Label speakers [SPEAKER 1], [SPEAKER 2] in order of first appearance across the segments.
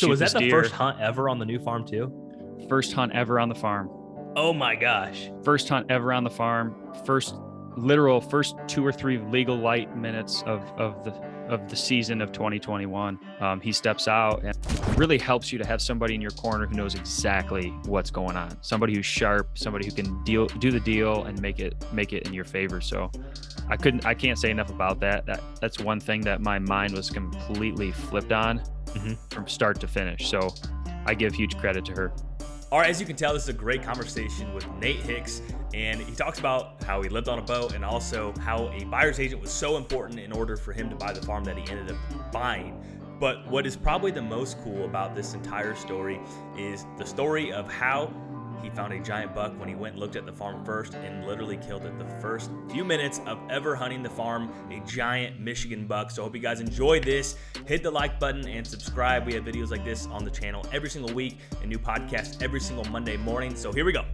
[SPEAKER 1] So was that the
[SPEAKER 2] deer.
[SPEAKER 1] first hunt ever on the new farm too?
[SPEAKER 2] First hunt ever on the farm.
[SPEAKER 1] Oh my gosh.
[SPEAKER 2] First hunt ever on the farm. First 2 or 3 legal light minutes of the season of 2021. He steps out, and it really helps you to have somebody in your corner who knows exactly what's going on. Somebody who's sharp, somebody who can do the deal and make it in your favor. So I can't say enough about that. That's one thing that my mind was completely flipped on from start to finish. So I give huge credit to her.
[SPEAKER 1] All right, as you can tell, this is a great conversation with Nate Hicks, and he talks about how he lived on a boat and also how a buyer's agent was so important in order for him to buy the farm that he ended up buying. But what is probably the most cool about this entire story is the story of how he found a giant buck when he went and looked at the farm first and literally killed it the first few minutes of ever hunting the farm, a giant Michigan buck. So I hope you guys enjoyed this. Hit the like button and subscribe. We have videos like this on the channel every single week and new podcasts every single Monday morning. So here we go.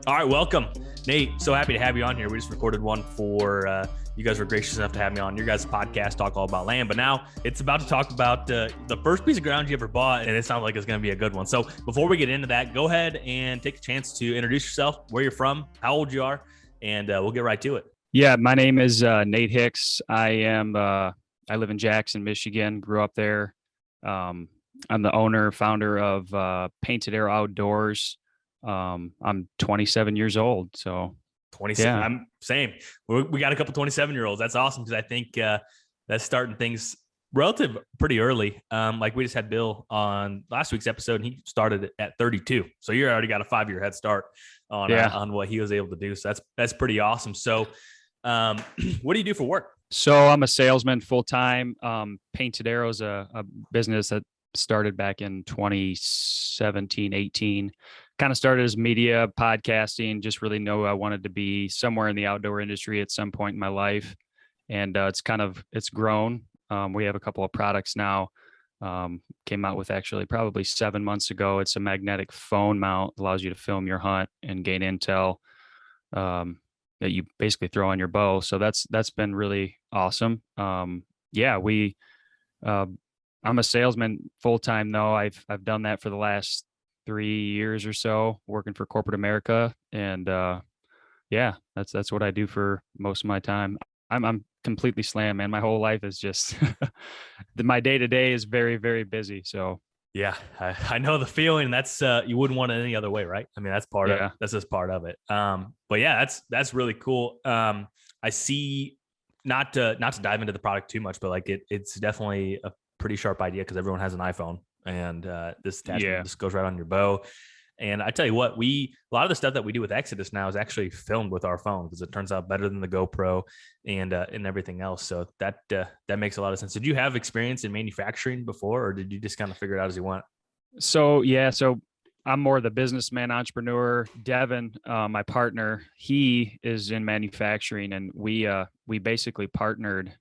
[SPEAKER 1] All right, welcome, Nate. So happy to have you on here. We just recorded one for you guys were gracious enough to have me on your guys' podcast, talk all about land. But now it's about to talk about the first piece of ground you ever bought, and it sounds like it's going to be a good one. So before we get into that, go ahead and take a chance to introduce yourself, where you're from, how old you are, and we'll get right to it.
[SPEAKER 2] Yeah, my name is Nate Hicks. I live in Jackson, Michigan. Grew up there. I'm the founder of Painted Arrow Outdoors. I'm 27 years old, so
[SPEAKER 1] 27.
[SPEAKER 2] Yeah.
[SPEAKER 1] I'm same. We got a couple 27-year-olds. That's awesome because I think that's starting things pretty early. Like we just had Bill on last week's episode, and he started at 32. So you already got a 5-year head start on what he was able to do. So that's pretty awesome. So what do you do for work?
[SPEAKER 2] So I'm a salesman full time. Painted Arrows, a business that started back in 2017, 18. Kind of started as media, podcasting, just really know I wanted to be somewhere in the outdoor industry at some point in my life. And it's grown. We have a couple of products now. Came out with actually probably 7 months ago. It's a magnetic phone mount, allows you to film your hunt and gain intel that you basically throw on your bow. So that's been really awesome. I'm a salesman full time though. I've done that for the last 3 years or so, working for corporate America, and that's what I do for most of my time. I'm completely slammed, man. My whole life is just my day to day is very, very busy. So
[SPEAKER 1] yeah, I know the feeling. That's you wouldn't want it any other way, right? I mean, that's just part of it. But yeah, that's really cool. I see, not to dive into the product too much, but like it's definitely a pretty sharp idea because everyone has an iPhone, and this attachment just goes right on your bow. And I tell you what, a lot of the stuff that we do with Exodus now is actually filmed with our phone because it turns out better than the GoPro and everything else. So that makes a lot of sense. Did you have experience in manufacturing before, or did you just kind of figure it out as you went?
[SPEAKER 2] So I'm more the businessman entrepreneur. Devin, my partner, he is in manufacturing, and we basically partnered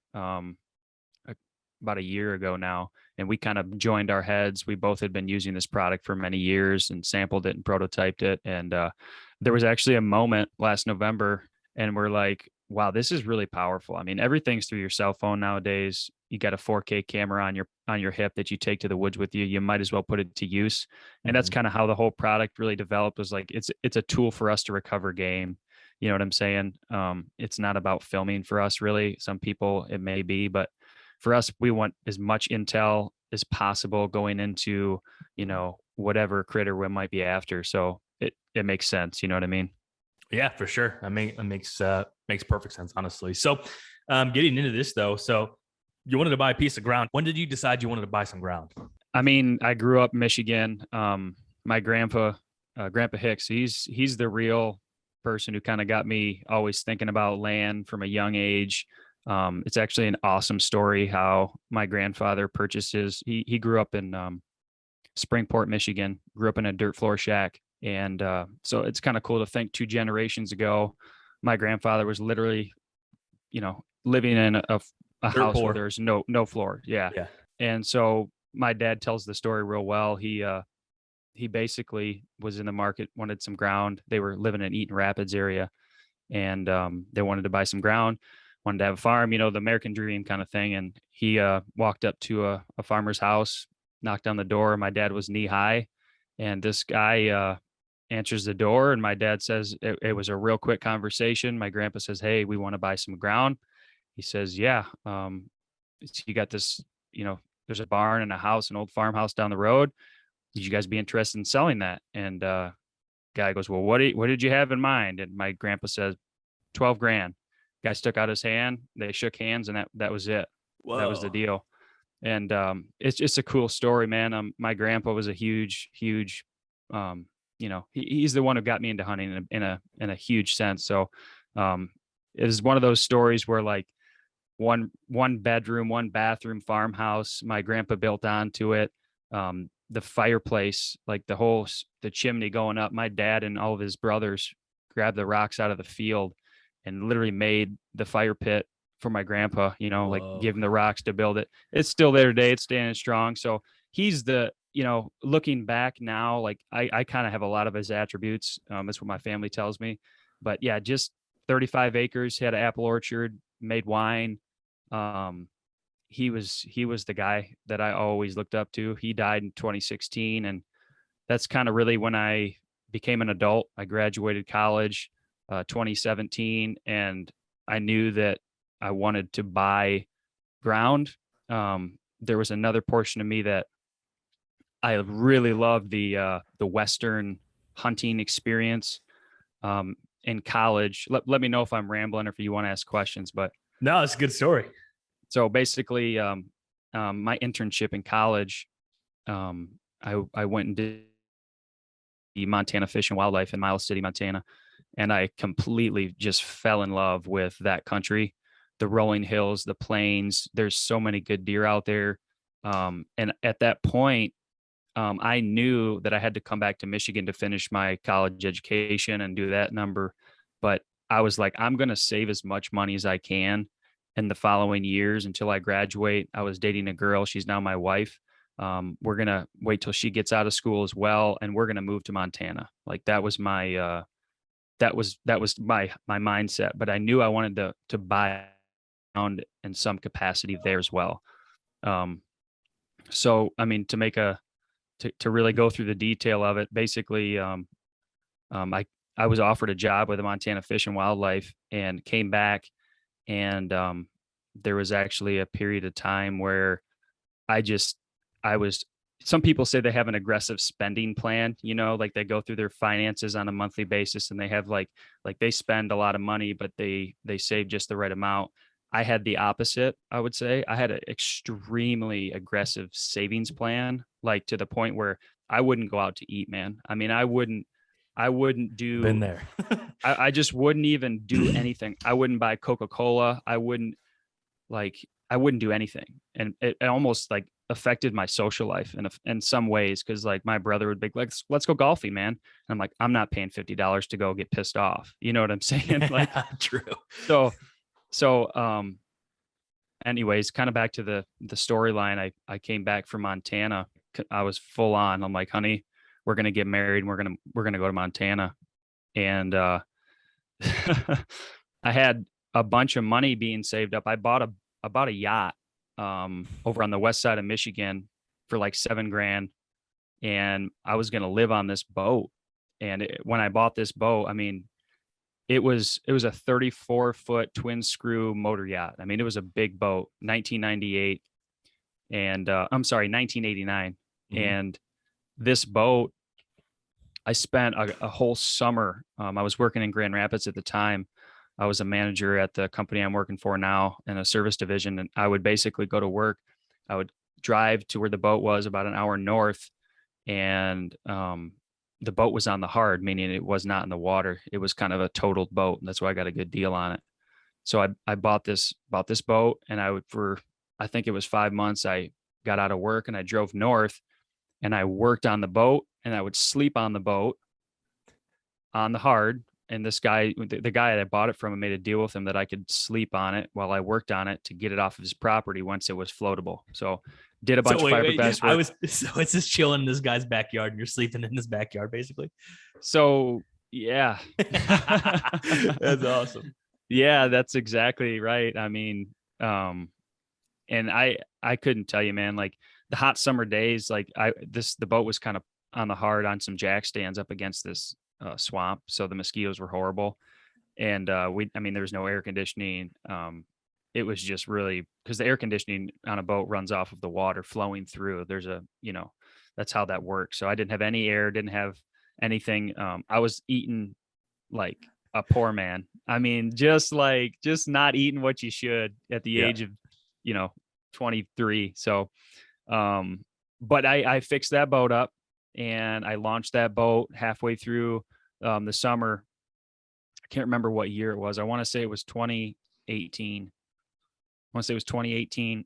[SPEAKER 2] about a year ago now, and we kind of joined our heads. We both had been using this product for many years and sampled it and prototyped it. And there was actually a moment last November, and we're like, wow, this is really powerful. I mean, everything's through your cell phone nowadays. You got a 4K camera on your hip that you take to the woods with you. You might as well put it to use. And that's kind of how the whole product really developed, was like, it's a tool for us to recover game. You know what I'm saying? It's not about filming for us, really. Some people it may be, but for us, we want as much intel as possible going into, whatever critter we might be after. So it makes sense. You know what I mean?
[SPEAKER 1] Yeah, for sure. I mean, it makes perfect sense, honestly. So getting into this though, so you wanted to buy a piece of ground. When did you decide you wanted to buy some ground?
[SPEAKER 2] I mean, I grew up in Michigan. My Grandpa Hicks, he's the real person who kind of got me always thinking about land from a young age. It's actually an awesome story how my grandfather purchased he grew up in Springport, Michigan, grew up in a dirt floor shack. And so it's kind of cool to think 2 generations ago, my grandfather was literally, living in a house where there's no floor. Yeah. And so my dad tells the story real well. He basically was in the market, wanted some ground. They were living in Eaton Rapids area, and they wanted to buy some ground, wanted to have a farm, the American dream kind of thing. And he walked up to a farmer's house, knocked on the door. My dad was knee high, and this guy answers the door, and my dad says it was a real quick conversation. My grandpa says, "Hey, we want to buy some ground." He says, "Yeah, you got this, there's a barn and a house, an old farmhouse down the road. Would you guys be interested in selling that?" And guy goes, "Well, what did you have in mind?" And my grandpa says, 12 grand. Guy stuck out his hand. They shook hands, and that was it. That was the
[SPEAKER 1] Whoa.
[SPEAKER 2] deal. And it's just a cool story, man. My grandpa was a huge, he's the one who got me into hunting in a huge sense. So it is one of those stories where like one bedroom, one bathroom farmhouse, my grandpa built onto it. The fireplace, like the chimney going up, my dad and all of his brothers grabbed the rocks out of the field and literally made the fire pit for my grandpa, like
[SPEAKER 1] Whoa.
[SPEAKER 2] give him the rocks to build it. It's still there today. It's standing strong. So he's looking back now, like I kind of have a lot of his attributes. That's what my family tells me. But yeah, just 35 acres, had an apple orchard, made wine. He was the guy that I always looked up to. He died in 2016, and that's kind of really when I became an adult. I graduated college 2017, and I knew that I wanted to buy ground. There was another portion of me that I really loved the Western hunting experience in college. Let me know if I'm rambling or if you want to ask questions, but
[SPEAKER 1] No, it's a good story.
[SPEAKER 2] so basically, my internship in college, I went and did the Montana Fish and Wildlife in Miles City, Montana, and I completely just fell in love with that country, the rolling hills, the plains. There's so many good deer out there, and at that point, I knew that I had to come back to Michigan to finish my college education and do that number. But I was like, I'm going to save as much money as I can in the following years until I graduate. I was dating a girl. She's now my wife. We're going to wait till she gets out of school as well. And we're going to move to Montana. Like that was my, my mindset, but I knew I wanted to buy ground in some capacity there as well. So, I mean, to really go through the detail of it, basically, I was offered a job with the Montana Fish and Wildlife and came back, and there was actually a period of time where I was. Some people say they have an aggressive spending plan, like they go through their finances on a monthly basis and they have like they spend a lot of money, but they save just the right amount. I had the opposite, I would say. I had an extremely aggressive savings plan, like to the point where I wouldn't go out to eat, man. I mean, I wouldn't do.
[SPEAKER 1] Been there.
[SPEAKER 2] I just wouldn't even do anything. I wouldn't buy Coca-Cola. I wouldn't do anything. And it almost like affected my social life in some ways. Cause like my brother would be like, let's go golfing, man. And I'm like, I'm not paying $50 to go get pissed off. You know what I'm saying? Like,
[SPEAKER 1] true.
[SPEAKER 2] So, anyways, kind of back to the storyline. I came back from Montana. I was full on. I'm like, honey, we're going to get married and we're going to go to Montana. And, I had a bunch of money being saved up. I bought a yacht, over on the west side of Michigan for like $7 grand. And I was going to live on this boat. And when I bought this boat, I mean, it was a 34-foot twin screw motor yacht. I mean, it was a big boat, 1998, and I'm sorry, 1989. Mm-hmm. And this boat, I spent a whole summer. I was working in Grand Rapids at the time. I was a manager at the company I'm working for now in a service division, and I would basically go to work. I would drive to where the boat was, about an hour north, and the boat was on the hard, meaning it was not in the water. It was kind of a totaled boat. And that's why I got a good deal on it. So I bought this boat, and I think it was 5 months. I got out of work and I drove north and I worked on the boat, and I would sleep on the boat on the hard. And this guy, the guy that I bought it from, made a deal with him that I could sleep on it while I worked on it to get it off of his property once it was floatable. So did a bunch of fiberglass work.
[SPEAKER 1] So it's just chilling in this guy's backyard and you're sleeping in his backyard, basically.
[SPEAKER 2] So yeah.
[SPEAKER 1] That's awesome.
[SPEAKER 2] Yeah, that's exactly right. I mean, and I couldn't tell you, man, like the hot summer days, like the boat was kind of on the hard on some jack stands up against this swamp. So the mosquitoes were horrible. And I mean, there was no air conditioning. It was just really, because the air conditioning on a boat runs off of the water flowing through. There's a, that's how that works. So I didn't have any air, didn't have anything. I was eating like a poor man. I mean, just not eating what you should at the
[SPEAKER 1] Yeah.
[SPEAKER 2] age of, 23. So, but I fixed that boat up and I launched that boat halfway through the summer. I can't remember what year it was. I want to say it was 2018. I want to say it was 2018.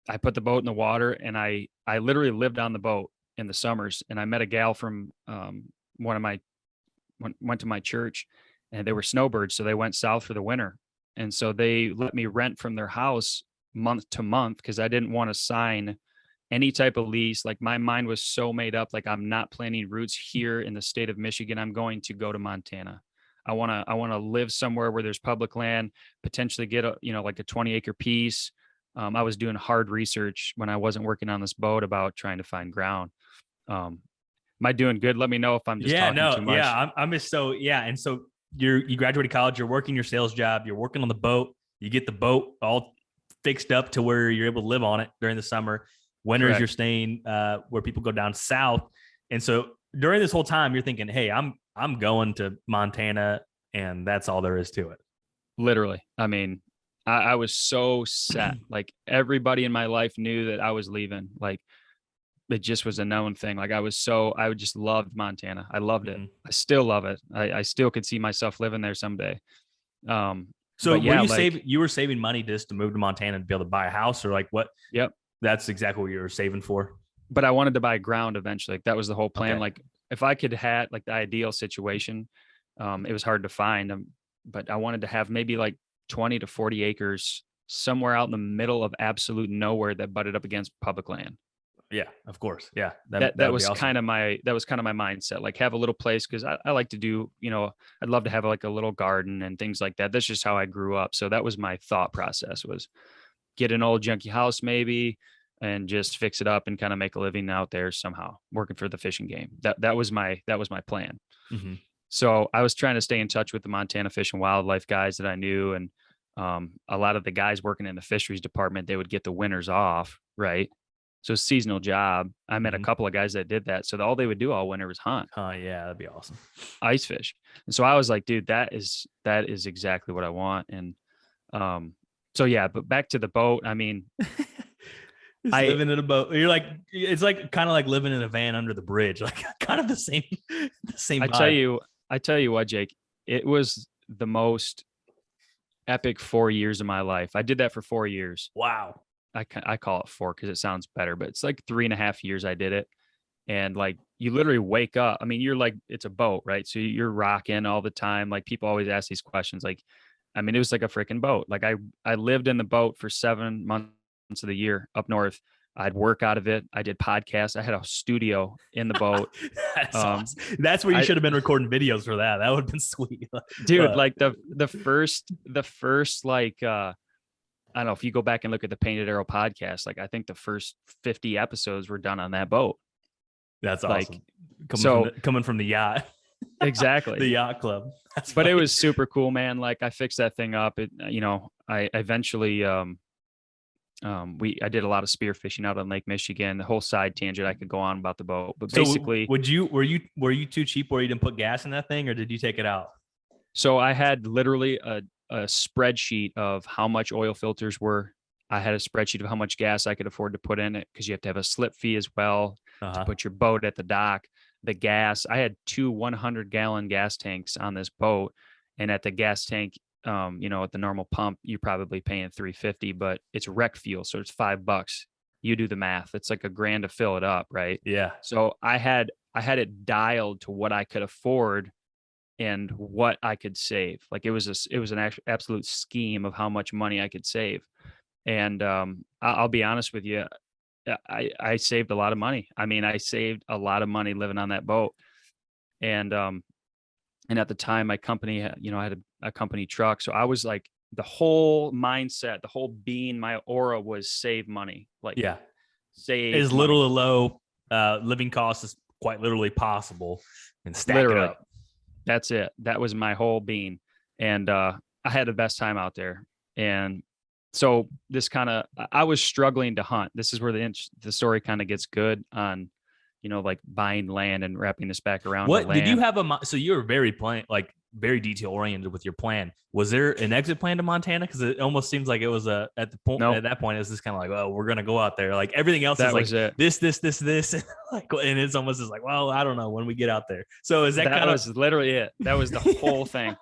[SPEAKER 2] I put the boat in the water and I literally lived on the boat in the summers. And I met a gal from went to my church, and they were snowbirds. So they went south for the winter. And so they let me rent from their house month to month because I didn't want to sign any type of lease. Like my mind was so made up. Like I'm not planning roots here in the state of Michigan. I'm going to go to Montana. I want to live somewhere where there's public land, potentially get like a 20-acre piece. I was doing hard research when I wasn't working on this boat about trying to find ground. Am I doing good? Let me know if I'm just talking too much.
[SPEAKER 1] Yeah. I'm just and so you graduated college, you're working your sales job, you're working on the boat, you get the boat all fixed up to where you're able to live on it during the summer. Winters,
[SPEAKER 2] Correct.
[SPEAKER 1] you're staying where people go down south. And so during this whole time, you're thinking, hey, I'm going to Montana, and that's all there is to it.
[SPEAKER 2] Literally. I mean, I was so set. Like everybody in my life knew that I was leaving. Like it just was a known thing. Like I would just loved Montana. I loved it. I still love it. I still could see myself living there someday.
[SPEAKER 1] So
[SPEAKER 2] yeah,
[SPEAKER 1] you were saving money just to move to Montana to be able to buy a house, or like what?
[SPEAKER 2] Yep.
[SPEAKER 1] That's exactly what you were saving for.
[SPEAKER 2] But I wanted to buy ground eventually. Like that was the whole plan.
[SPEAKER 1] Okay.
[SPEAKER 2] Like if I could have like the ideal situation, it was hard to find. But I wanted to have maybe like 20 to 40 acres somewhere out in the middle of absolute nowhere that butted up against public land.
[SPEAKER 1] Yeah, of course. Yeah.
[SPEAKER 2] That was awesome. kind of my mindset. Like have a little place. Cause I like to do, I'd love to have like a little garden and things like that. That's just how I grew up. So that was my thought process, was get an old junky house maybe and just fix it up and kind of make a living out there somehow, working for the fishing game. That was my plan.
[SPEAKER 1] Mm-hmm.
[SPEAKER 2] So I was trying to stay in touch with the Montana Fish and Wildlife guys that I knew. And a lot of the guys working in the fisheries department, they would get the winters off, right? So it's a seasonal job. I met a couple of guys that did that. So all they would do all winter was hunt.
[SPEAKER 1] Oh yeah, that'd be awesome.
[SPEAKER 2] Ice fish. And so I was like, dude, that is exactly what I want. And so yeah, but back to the boat. I mean,
[SPEAKER 1] living in a boat. You're like, it's like kind of like living in a van under the bridge, like kind of the same. Vibe.
[SPEAKER 2] I tell you what, Jake, it was the most epic 4 years of my life. I did that for 4 years.
[SPEAKER 1] Wow.
[SPEAKER 2] I call it 4 because it sounds better, but it's like 3.5 years I did it. And like, you literally wake up. I mean, you're like, it's a boat, right? So you're rocking all the time. Like people always ask these questions. Like, I mean, it was like a freaking boat. Like I lived in the boat for 7 months of the year up north. I'd work out of it. I did podcasts. I had a studio in the boat.
[SPEAKER 1] That's awesome. That's where you should have been recording videos for that. That would have been sweet.
[SPEAKER 2] Dude, like the first like, I don't know if you go back and look at the Painted Arrow podcast, like I think the first 50 episodes were done on that boat.
[SPEAKER 1] That's awesome.
[SPEAKER 2] Like,
[SPEAKER 1] coming from the yacht.
[SPEAKER 2] Exactly.
[SPEAKER 1] The yacht club.
[SPEAKER 2] But it was super cool, man. Like I fixed that thing up. I eventually, I did a lot of spearfishing out on Lake Michigan. The whole side tangent I could go on about the boat, but basically,
[SPEAKER 1] were you too cheap where you didn't put gas in that thing, or did you take it out?
[SPEAKER 2] So I had literally a spreadsheet of how much oil filters were. I had a spreadsheet of how much gas I could afford to put in it, because you have to have a slip fee as well to put your boat at the dock. The gas, I had 2 100-gallon gas tanks on this boat, and at the gas tank, at the normal pump, you're probably paying $3.50, but it's rec fuel, so it's $5. You do the math; it's like $1,000 to fill it up, right?
[SPEAKER 1] Yeah.
[SPEAKER 2] So I had it dialed to what I could afford and what I could save. Like it was an absolute scheme of how much money I could save. And I'll be honest with you, I saved a lot of money. I mean, I saved a lot of money living on that boat. And at the time, my company, I had a company truck. So I was like, the whole mindset, the whole being, my aura was save money. Like,
[SPEAKER 1] yeah.
[SPEAKER 2] save
[SPEAKER 1] as
[SPEAKER 2] money.
[SPEAKER 1] little to low living costs as quite literally possible, and stack
[SPEAKER 2] Literally.
[SPEAKER 1] it up.
[SPEAKER 2] That's it. That was my whole being. And I had the best time out there. And so this I was struggling to hunt. This is where the story kind of gets good on, like buying land and wrapping this back around to
[SPEAKER 1] What did you
[SPEAKER 2] land.
[SPEAKER 1] have so you were very detail oriented with your plan. Was there an exit plan to Montana? Because it almost seems like it was at
[SPEAKER 2] Nope,
[SPEAKER 1] that point, it was just kind of like, oh, we're gonna go out there. Like everything else
[SPEAKER 2] that
[SPEAKER 1] is like
[SPEAKER 2] was it.
[SPEAKER 1] this, and and it's almost just like, well, I don't know when we get out there. So is that
[SPEAKER 2] That
[SPEAKER 1] kind
[SPEAKER 2] was literally it. That was the whole thing.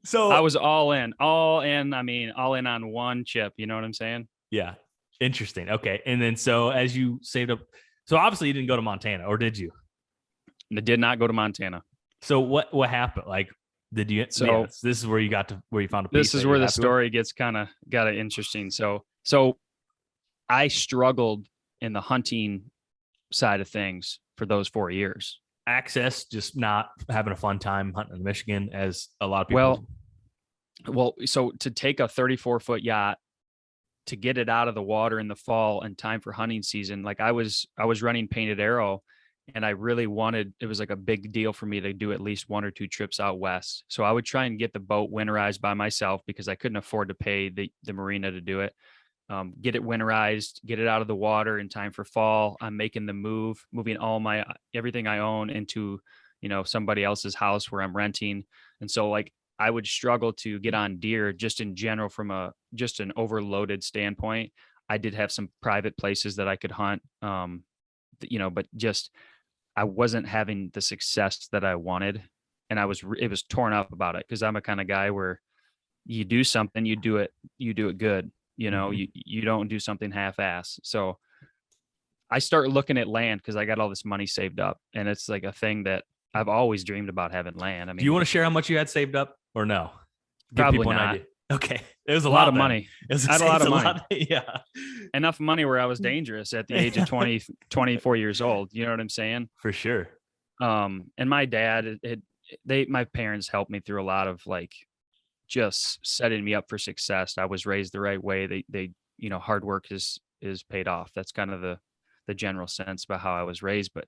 [SPEAKER 1] So
[SPEAKER 2] I was all in. I mean, all in on one chip. You know what I'm saying?
[SPEAKER 1] yeah, interesting. Okay, and then so as you saved up, so obviously you didn't go to Montana, or did you?
[SPEAKER 2] I did not go to Montana.
[SPEAKER 1] So what happened? Like, did you?
[SPEAKER 2] So
[SPEAKER 1] yeah, this is where you found a piece.
[SPEAKER 2] this is where the story gets kind of interesting. So I struggled in the hunting side of things for those 4 years.
[SPEAKER 1] Access, just not having a fun time hunting in Michigan, as a lot of people.
[SPEAKER 2] Well, so to take a 34-foot yacht to get it out of the water in the fall in time for hunting season, like I was running Painted Arrow, and I really wanted, it was like a big deal for me to do at least 1 or 2 trips out west. So I would try and get the boat winterized by myself because I couldn't afford to pay the marina to do it. Get it winterized, get it out of the water in time for fall. I'm making the moving everything I own into, somebody else's house where I'm renting. And so like I would struggle to get on deer just in general from just an overloaded standpoint. I did have some private places that I could hunt, but just, I wasn't having the success that I wanted. And it was torn up about it because I'm a kind of guy where you do something, you do it good. You don't do something half-ass. So I start looking at land because I got all this money saved up, and it's like a thing that I've always dreamed about, having land. I mean,
[SPEAKER 1] do you want to share how much you had saved up or no?
[SPEAKER 2] Give probably people not.
[SPEAKER 1] An idea. Okay, it was a
[SPEAKER 2] lot
[SPEAKER 1] of
[SPEAKER 2] money.
[SPEAKER 1] I
[SPEAKER 2] had a lot of money.
[SPEAKER 1] Yeah,
[SPEAKER 2] enough money where I was dangerous at the age of 24 years old. You know what I'm saying?
[SPEAKER 1] For sure.
[SPEAKER 2] And my dad, my parents helped me through a lot of like just setting me up for success. I was raised the right way. They hard work is paid off. That's kind of the general sense about how I was raised. But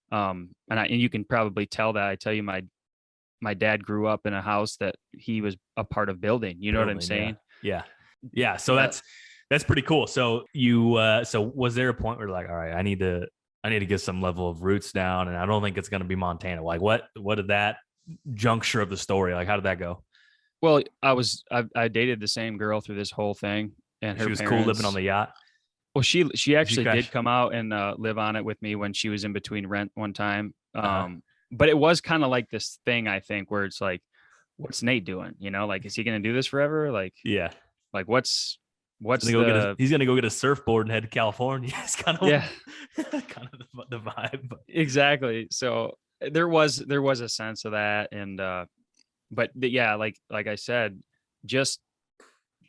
[SPEAKER 2] and you can probably tell that. I tell you, my dad grew up in a house that he was a part of building. You know what I'm saying?
[SPEAKER 1] Yeah. So that's pretty cool. So so was there a point where like, all right, I need to get some level of roots down, and I don't think it's going to be Montana. Like what did that juncture of the story, like, how did that go?
[SPEAKER 2] Well, I dated the same girl through this whole thing, and
[SPEAKER 1] she was cool living on the yacht.
[SPEAKER 2] Well, she actually did come out and live on it with me when she was in between rent one time. But it was kind of like this thing, I think, where it's like, what's Nate doing? Like, is he going to do this forever? Like,
[SPEAKER 1] yeah.
[SPEAKER 2] Like what's
[SPEAKER 1] he's going to go get a surfboard and head to California. It's kind of, kind of the vibe.
[SPEAKER 2] Exactly. So there was a sense of that. And, but yeah, like I said, just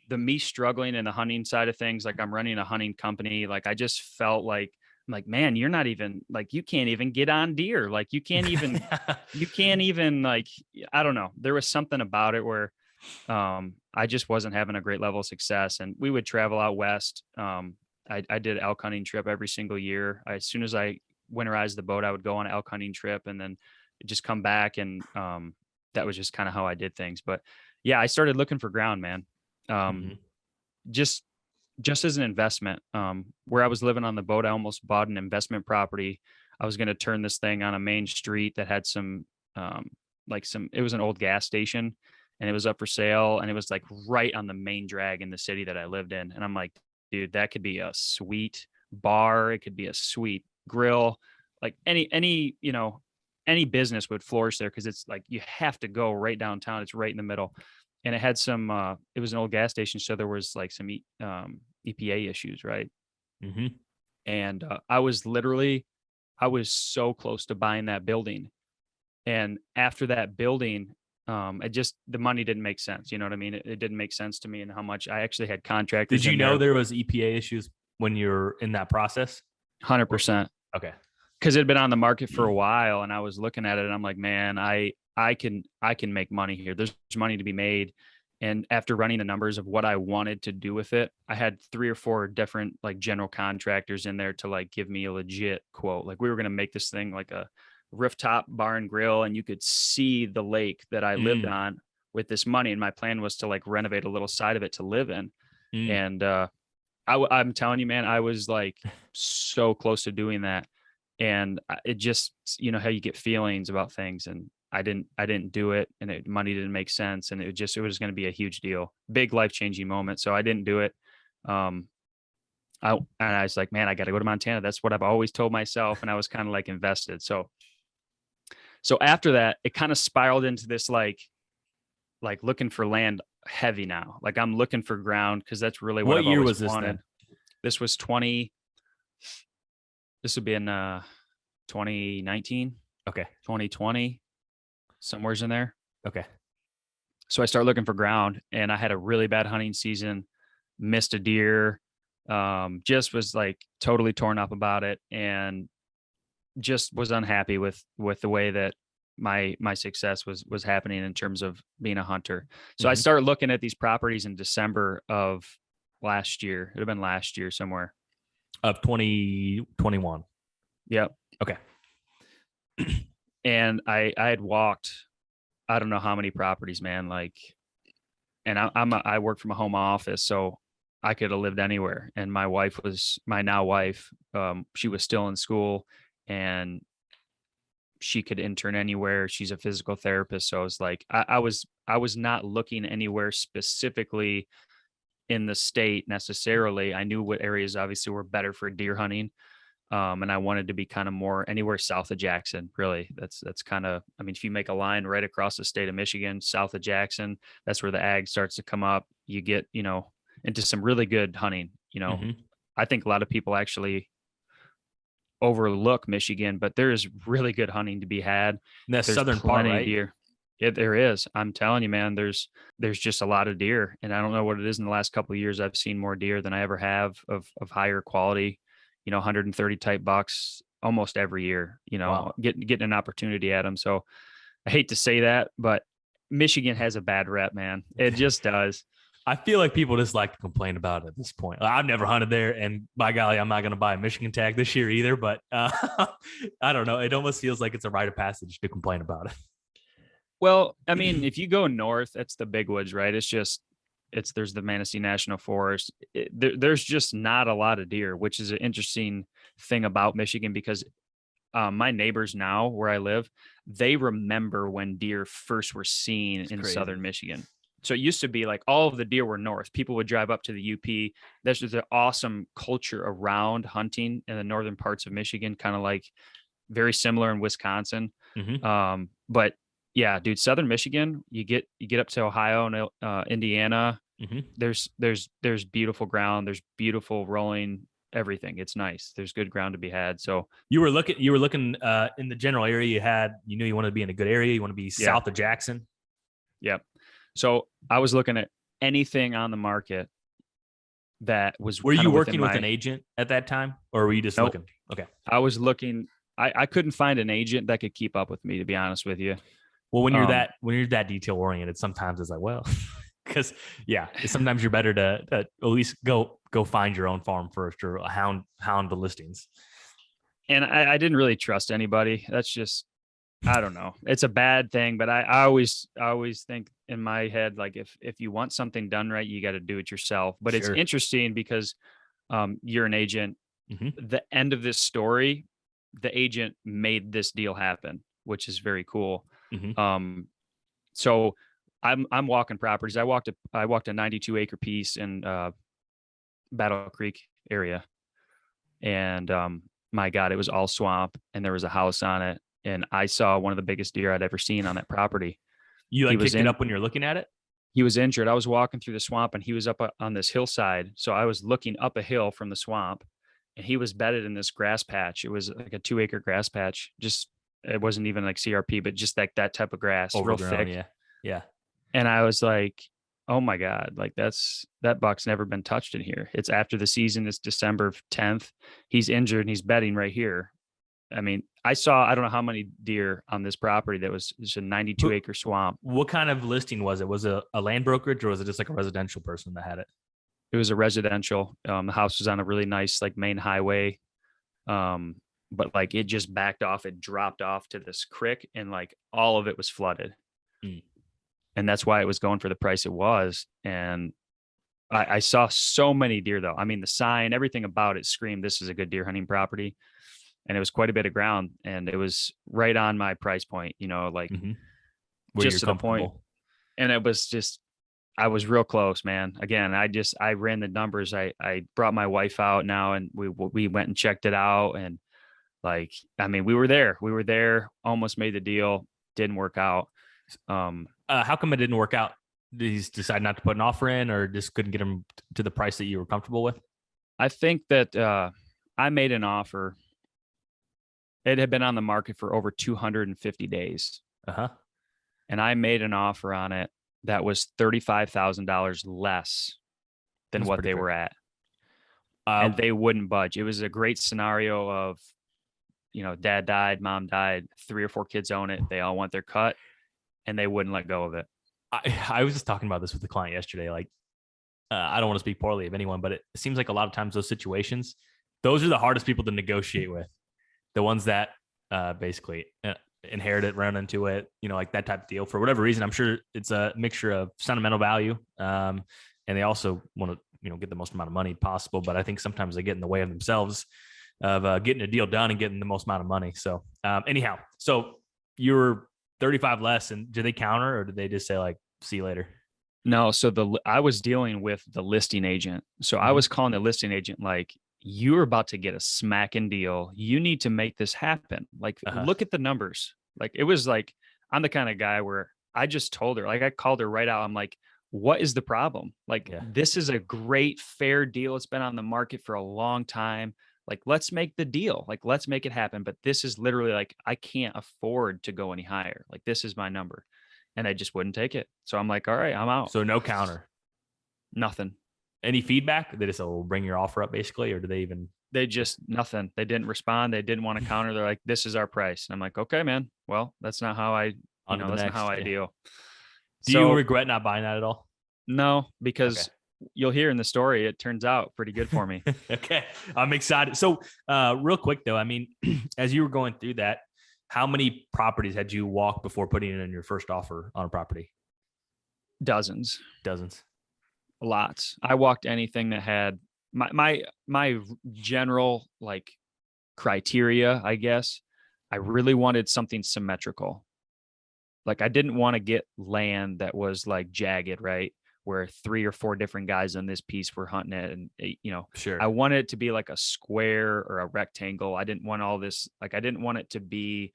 [SPEAKER 2] me struggling in the hunting side of things, like I'm running a hunting company. Like I just felt like, I'm like, man, you're not even like, you can't even get on deer. Like you can't even, like, I don't know. There was something about it where I just wasn't having a great level of success. And we would travel out west. I did elk hunting trip every single year. As soon as I winterized the boat, I would go on an elk hunting trip and then just come back. And that was just kind of how I did things. But yeah, I started looking for ground, man. Just as an investment. Where I was living on the boat, I almost bought an investment property. I was going to turn this thing on a main street that had it was an old gas station, and it was up for sale, and it was like right on the main drag in the city that I lived in. And I'm like, dude, that could be a sweet bar. It could be a sweet grill. Like any business would flourish there, because it's like you have to go right downtown. It's right in the middle. And it had some, it was an old gas station. So there was like some EPA issues, right? And I was so close to buying that building. And after that building, the money didn't make sense. You know what I mean? It didn't make sense to me, and how much I actually had contractors.
[SPEAKER 1] Did you know there was EPA issues when you're in that process?
[SPEAKER 2] 100%.
[SPEAKER 1] Okay.
[SPEAKER 2] Because it had been on the market for a while, and I was looking at it, and I'm like, man, I can make money here. There's money to be made. And after running the numbers of what I wanted to do with it, I had 3 or 4 different like general contractors in there to like give me a legit quote. Like we were going to make this thing like a rooftop bar and grill, and you could see the lake that I lived
[SPEAKER 1] Mm,
[SPEAKER 2] on with this money. And my plan was to like renovate a little side of it to live in.
[SPEAKER 1] mm.
[SPEAKER 2] And I'm telling you, man, I was like so close to doing that. And it just, you know, how you get feelings about things, and I didn't do it, and money didn't make sense. And it was going to be a huge deal, big life-changing moment. So I didn't do it. Um, and I was like, man, I got to go to Montana. That's what I've always told myself. And I was kind of like invested. So after that, it kind of spiraled into this, like looking for land heavy now. Like I'm looking for ground, because that's really what
[SPEAKER 1] What
[SPEAKER 2] I've
[SPEAKER 1] year
[SPEAKER 2] always
[SPEAKER 1] was this
[SPEAKER 2] wanted.
[SPEAKER 1] then?
[SPEAKER 2] This was 20, this would be in 2019,
[SPEAKER 1] Okay.
[SPEAKER 2] 2020, somewhere's in there.
[SPEAKER 1] Okay.
[SPEAKER 2] So I started looking for ground, and I had a really bad hunting season, missed a deer, just was like totally torn up about it, and just was unhappy with the way that my success was happening in terms of being a hunter. So I
[SPEAKER 1] Mhm.
[SPEAKER 2] started looking at these properties in December of last year. It'd have been last year somewhere.
[SPEAKER 1] Of 2021.
[SPEAKER 2] Yep.
[SPEAKER 1] Okay.
[SPEAKER 2] And I had walked, I don't know how many properties, man. Like, and I work from a home office, so I could have lived anywhere. And my wife was my now wife. She was still in school, and she could intern anywhere. She's a physical therapist. So I was like, I was not looking anywhere specifically in the state necessarily. I knew what areas obviously were better for deer hunting. And I wanted to be kind of more anywhere south of Jackson. Really, that's kind of. I mean, if you make a line right across the state of Michigan, south of Jackson, that's where the ag starts to come up. You get, into some really good hunting.
[SPEAKER 1] Mhm.
[SPEAKER 2] I think a lot of people actually overlook Michigan, but there is really good hunting to be had.
[SPEAKER 1] The
[SPEAKER 2] There's
[SPEAKER 1] southern part,
[SPEAKER 2] plenty of
[SPEAKER 1] right?
[SPEAKER 2] deer. Yeah, there is. I'm telling you, man, there's just a lot of deer. And I don't know what it is. In the last couple of years, I've seen more deer than I ever have of higher quality, 130 type bucks almost every year,
[SPEAKER 1] Wow.
[SPEAKER 2] getting an opportunity at them. So I hate to say that, but Michigan has a bad rep, man. It just does.
[SPEAKER 1] I feel like people just like to complain about it at this point. I've never hunted there, and by golly, I'm not going to buy a Michigan tag this year either. But I don't know. It almost feels like it's a rite of passage to complain about it.
[SPEAKER 2] Well, I mean, if you go north, it's the big woods, right? There's the Manistee National Forest. There's just not a lot of deer, which is an interesting thing about Michigan, because my neighbors now where I live, they remember when deer first were seen
[SPEAKER 1] It's
[SPEAKER 2] in
[SPEAKER 1] crazy.
[SPEAKER 2] southern Michigan. So it used to be like all of the deer were north. People would drive up to the UP. There's just an awesome culture around hunting in the northern parts of Michigan, kind of like very similar in Wisconsin.
[SPEAKER 1] Mm-hmm.
[SPEAKER 2] But yeah, dude, southern Michigan, you get up to Ohio and Indiana.
[SPEAKER 1] Mm-hmm.
[SPEAKER 2] There's beautiful ground. There's beautiful rolling everything. It's nice. There's good ground to be had. So
[SPEAKER 1] You were looking in the general area you knew you wanted to be in a good area. You want to be
[SPEAKER 2] yeah,
[SPEAKER 1] south of Jackson.
[SPEAKER 2] yeah. So I was looking at anything on the market that was
[SPEAKER 1] Were
[SPEAKER 2] kind
[SPEAKER 1] you
[SPEAKER 2] of within
[SPEAKER 1] working with
[SPEAKER 2] my.
[SPEAKER 1] an agent at that time, or were you just
[SPEAKER 2] Nope.
[SPEAKER 1] looking? Okay.
[SPEAKER 2] I was looking. I couldn't find an agent that could keep up with me, to be honest with you.
[SPEAKER 1] Well, when you're
[SPEAKER 2] Um,
[SPEAKER 1] that detail oriented, sometimes it's like, well, because yeah, sometimes you're better to at least go find your own farm first, or hound the listings.
[SPEAKER 2] and I didn't really trust anybody. That's just, I don't know. It's a bad thing, but I always think in my head, like if you want something done right, you got to do it yourself. But it's
[SPEAKER 1] Sure.
[SPEAKER 2] interesting because you're an agent.
[SPEAKER 1] Mm-hmm.
[SPEAKER 2] The end of this story, the agent made this deal happen, which is very cool.
[SPEAKER 1] Mm-hmm.
[SPEAKER 2] Um, so I'm walking properties. I walked a 92 acre piece in Battle Creek area, and my God, it was all swamp, and there was a house on it, and I saw one of the biggest deer I'd ever seen on that property.
[SPEAKER 1] You
[SPEAKER 2] He
[SPEAKER 1] like
[SPEAKER 2] was
[SPEAKER 1] picked it
[SPEAKER 2] in.
[SPEAKER 1] up when you're looking at it.
[SPEAKER 2] He was injured. I was walking through the swamp, and he was up on this hillside. So I was looking up a hill from the swamp, and he was bedded in this grass patch. It was like a 2 acre grass patch. Just it wasn't even like CRP, but just like that type of grass, real
[SPEAKER 1] Overgrown,
[SPEAKER 2] thick.
[SPEAKER 1] yeah, yeah.
[SPEAKER 2] And I was like, oh my God, like that buck's never been touched in here. It's after the season. It's December 10th. He's injured and he's bedding right here. I mean, I don't know how many deer on this property that was just a 92 acre swamp.
[SPEAKER 1] What kind of listing was it? Was it a land brokerage or was it just like a residential person that had it?
[SPEAKER 2] It was a residential. The house was on a really nice like main highway. But like it just backed off, it dropped off to this creek and like all of it was flooded.
[SPEAKER 1] Mm.
[SPEAKER 2] And that's why it was going for the price it was. And I saw so many deer though. I mean, the sign, everything about it screamed, this is a good deer hunting property. And it was quite a bit of ground and it was right on my price point, like
[SPEAKER 1] Where
[SPEAKER 2] just
[SPEAKER 1] you're
[SPEAKER 2] to the point.
[SPEAKER 1] comfortable.
[SPEAKER 2] And it was just, I was real close, man. Again, I ran the numbers. I brought my wife out now and we went and checked it out. And like, I mean, we were there, almost made the deal, didn't work out.
[SPEAKER 1] How come it didn't work out? Did he decide not to put an offer in or just couldn't get him to the price that you were comfortable with?
[SPEAKER 2] I think that I made an offer. It had been on the market for over 250 days.
[SPEAKER 1] Uh-huh.
[SPEAKER 2] And I made an offer on it that was $35,000 less than
[SPEAKER 1] That's
[SPEAKER 2] what
[SPEAKER 1] pretty
[SPEAKER 2] they
[SPEAKER 1] fair.
[SPEAKER 2] were at. And they wouldn't budge. It was a great scenario of, dad died, mom died, 3 or 4 kids own it. They all want their cut and they wouldn't let go of it.
[SPEAKER 1] I was just talking about this with the client yesterday. Like, I don't want to speak poorly of anyone, but it seems like a lot of times those situations, those are the hardest people to negotiate with. The ones that basically inherit it, run into it, like that type of deal. For whatever reason, I'm sure it's a mixture of sentimental value, and they also want to, get the most amount of money possible. But I think sometimes they get in the way of themselves of getting a deal done and getting the most amount of money. So anyhow, so you were 35 less, and did they counter or did they just say like, see you later?
[SPEAKER 2] No, so I was dealing with the listing agent. So I was calling the listing agent like, you're about to get a smacking deal. You need to make this happen. Like, look at the numbers. Like, it was like, I'm the kind of guy where I just told her, like, I called her right out. I'm like, what is the problem? Like, this is a great, fair deal. It's been on the market for a long time. Like, let's make the deal. Like, let's make it happen. But this is literally like, I can't afford to go any higher. Like, this is my number. And they just wouldn't take it. So I'm like, all right, I'm out.
[SPEAKER 1] So no counter.
[SPEAKER 2] Nothing.
[SPEAKER 1] Any feedback? They just will bring your offer up basically, or do they even?
[SPEAKER 2] They just nothing. They didn't respond. They didn't want to counter. They're like, "This is our price." And I'm like, "Okay, man. Well, that's not how I, that's not how I deal."
[SPEAKER 1] Do you regret not buying that at all?
[SPEAKER 2] No, because you'll hear in the story, it turns out pretty good for me.
[SPEAKER 1] Okay, I'm excited. So, real quick though, I mean, as you were going through that, how many properties had you walked before putting in your first offer on a property?
[SPEAKER 2] Dozens. Lots. I walked anything that had my general like criteria, I guess. I really wanted something symmetrical. Like I didn't want to get land that was like jagged, right? Where 3 or 4 different guys on this piece were hunting it. And
[SPEAKER 1] Sure.
[SPEAKER 2] I wanted it to be like a square or a rectangle. I didn't want all this, like I didn't want it to be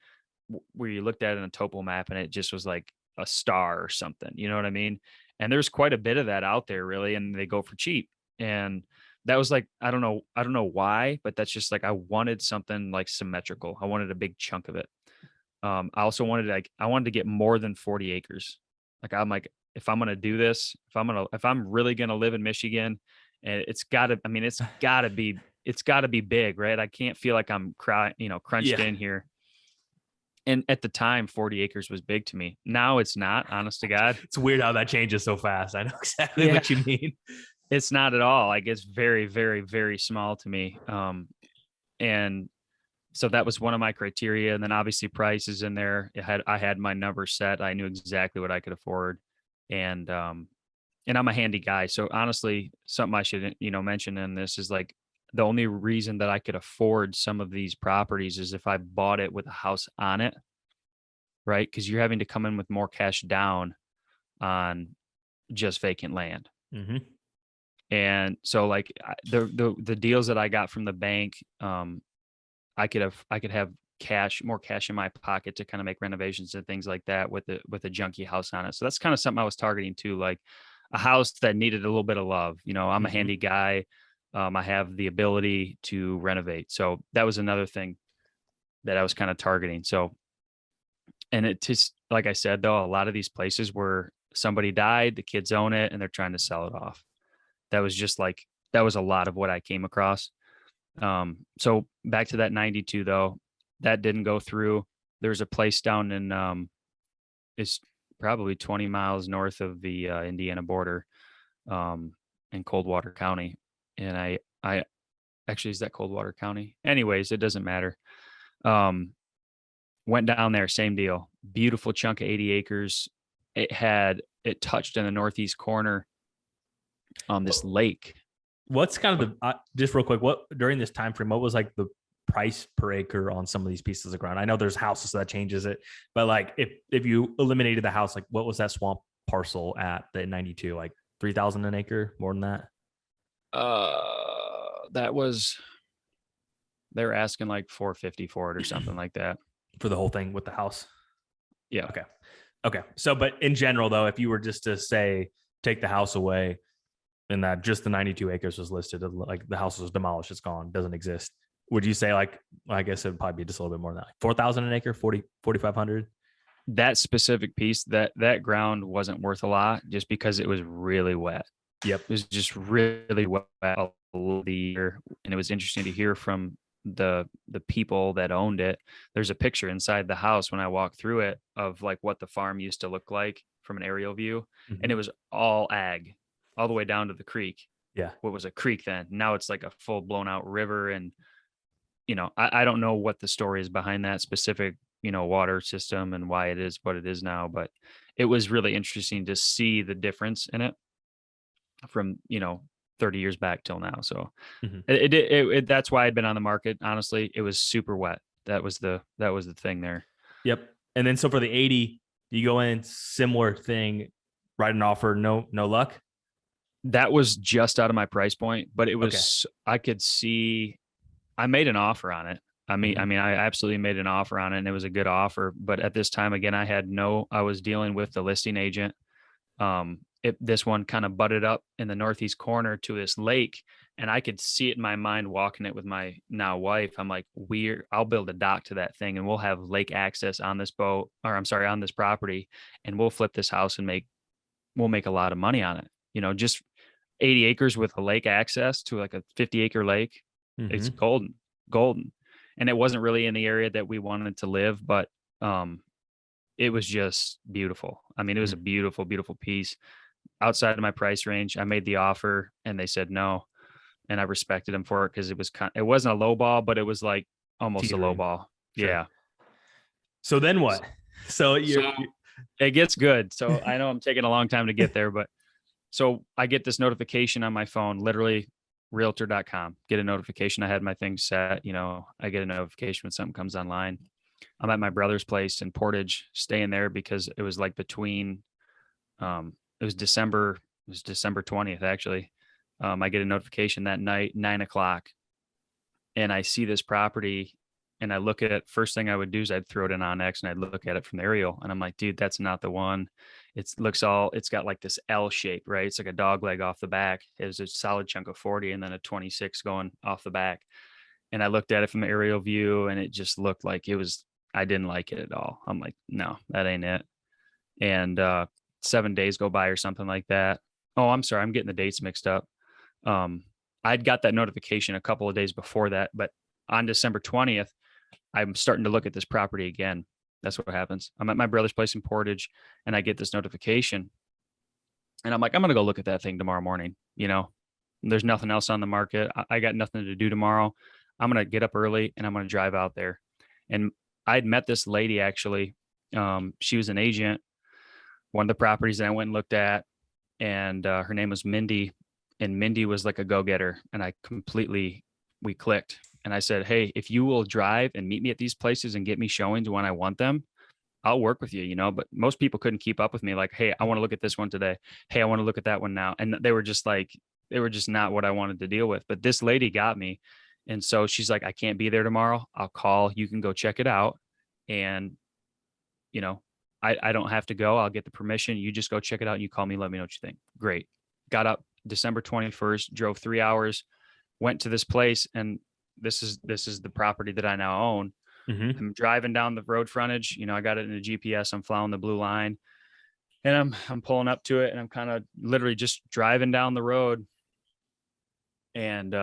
[SPEAKER 2] where you looked at it in a topo map and it just was like a star or something. You know what I mean? And there's quite a bit of that out there really, and they go for cheap. And that was like, I don't know why, but that's just like, I wanted something like symmetrical. I wanted a big chunk of it. I also wanted I wanted to get more than 40 acres. Like, I'm like, if I'm going to do this, if I'm really going to live in Michigan, and it's gotta be big, right? I can't feel like I'm crunched in here. And at the time, 40 acres was big to me. Now it's not, honest to God.
[SPEAKER 1] It's weird how that changes so fast. I know exactly what you mean.
[SPEAKER 2] It's not at all. Like it's very, very, very small to me. And so that was one of my criteria. And then obviously price is in there. I had my number set. I knew exactly what I could afford. And I'm a handy guy. So honestly, something I should, mention in this is like, the only reason that I could afford some of these properties is if I bought it with a house on it, right? Because you're having to come in with more cash down on just vacant land.
[SPEAKER 1] Mm-hmm.
[SPEAKER 2] And so like the deals that I got from the bank, I could have more cash in my pocket to kind of make renovations and things like that with a junky house on it. So that's kind of something I was targeting too, like a house that needed a little bit of love. I'm a handy guy. I have the ability to renovate. So that was another thing that I was kind of targeting. So, and it just, like I said, though, a lot of these places where somebody died, the kids own it and they're trying to sell it off. That was a lot of what I came across. So back to that 92 though, that didn't go through. There's a place down in it's probably 20 miles north of the Indiana border, in Coldwater County. And I actually, is that Coldwater County? Anyways, it doesn't matter. Um, Went down there, same deal. Beautiful chunk of 80 acres. It touched in the northeast corner on this lake.
[SPEAKER 1] What's kind of the just real quick? What during this time frame? What was like the price per acre on some of these pieces of ground? I know there's houses, so that changes it, but like if you eliminated the house, like what was that swamp parcel at the 92? Like 3,000 an acre, more than that?
[SPEAKER 2] That was, they were asking like 450 for it or something like that.
[SPEAKER 1] For the whole thing with the house?
[SPEAKER 2] Yeah.
[SPEAKER 1] Okay. So, but in general, though, if you were just to say take the house away, and that just the 92 acres was listed, like the house was demolished, it's gone, doesn't exist, would you say like, well, I guess it would probably be just a little bit more than that, like 4,000 an acre, 4,500?
[SPEAKER 2] That specific piece, that ground wasn't worth a lot just because it was really wet.
[SPEAKER 1] Yep.
[SPEAKER 2] It was just really wet all the year. And it was interesting to hear from the people that owned it. There's a picture inside the house when I walked through it of like what the farm used to look like from an aerial view.
[SPEAKER 1] Mm-hmm.
[SPEAKER 2] And it was all ag all the way down to the creek.
[SPEAKER 1] Yeah.
[SPEAKER 2] What was a creek then? Now it's like a full blown out river. And, I don't know what the story is behind that specific, water system and why it is what it is now, but it was really interesting to see the difference in it from, 30 years back till now. So that's why I'd been on the market. Honestly, it was super wet. That was the thing there.
[SPEAKER 1] Yep. And then so for the 80, you go in, similar thing, write an offer, no luck.
[SPEAKER 2] That was just out of my price point, but it was, I could see, I made an offer on it. I absolutely made an offer on it, and it was a good offer. But at this time, again, I was dealing with the listing agent. This one kind of butted up in the northeast corner to this lake, and I could see it in my mind walking it with my now wife. I'm like, I'll build a dock to that thing, and we'll have lake access on this boat, or I'm sorry, on this property, and we'll flip this house and we'll make a lot of money on it. Just 80 acres with a lake access to like a 50-acre lake. Mm-hmm. It's golden. And it wasn't really in the area that we wanted to live, but it was just beautiful. I mean, it was a beautiful, beautiful piece outside of my price range. I made the offer and they said no. And I respected them for it because it wasn't a low ball, but it was like almost teetering. A low ball. Sure. Yeah.
[SPEAKER 1] So then what? So
[SPEAKER 2] it gets good. So I know I'm taking a long time to get there, but so I get this notification on my phone, literally realtor.com, get a notification. I had my thing set, I get a notification when something comes online. I'm at my brother's place in Portage, staying there because it was like between, it was December 20th, actually. I get a notification that night, 9:00, and I see this property and I look at it. First thing I would do is I'd throw it in Onyx and I'd look at it from the aerial and I'm like, dude, that's not the one. It's got like this L shape, right? It's like a dog leg off the back. It was a solid chunk of 40 and then a 26 going off the back. And I looked at it from the aerial view and it just looked like I didn't like it at all. I'm like, no, that ain't it. And 7 days go by or something like that. Oh, I'm sorry. I'm getting the dates mixed up. I'd got that notification a couple of days before that, but on December 20th, I'm starting to look at this property again. That's what happens. I'm at my brother's place in Portage and I get this notification and I'm like, I'm going to go look at that thing tomorrow morning. There's nothing else on the market. I got nothing to do tomorrow. I'm going to get up early and I'm going to drive out there. And I'd met this lady, actually. She was an agent, one of the properties that I went and looked at, and her name was Mindy, and Mindy was like a go-getter. And we clicked. And I said, hey, if you will drive and meet me at these places and get me showings when I want them, I'll work with you, but most people couldn't keep up with me. Like, hey, I want to look at this one today. Hey, I want to look at that one now. And they were just not what I wanted to deal with. But this lady got me. And so she's like, I can't be there tomorrow. I'll call. You can go check it out. And, I don't have to go. I'll get the permission. You just go check it out and you call me. Let me know what you think. Great. Got up December 21st, drove 3 hours, went to this place. And this is the property that I now own. Mm-hmm. I'm driving down the road frontage. I got it in the GPS. I'm following the blue line and I'm pulling up to it and I'm kind of literally just driving down the road. And,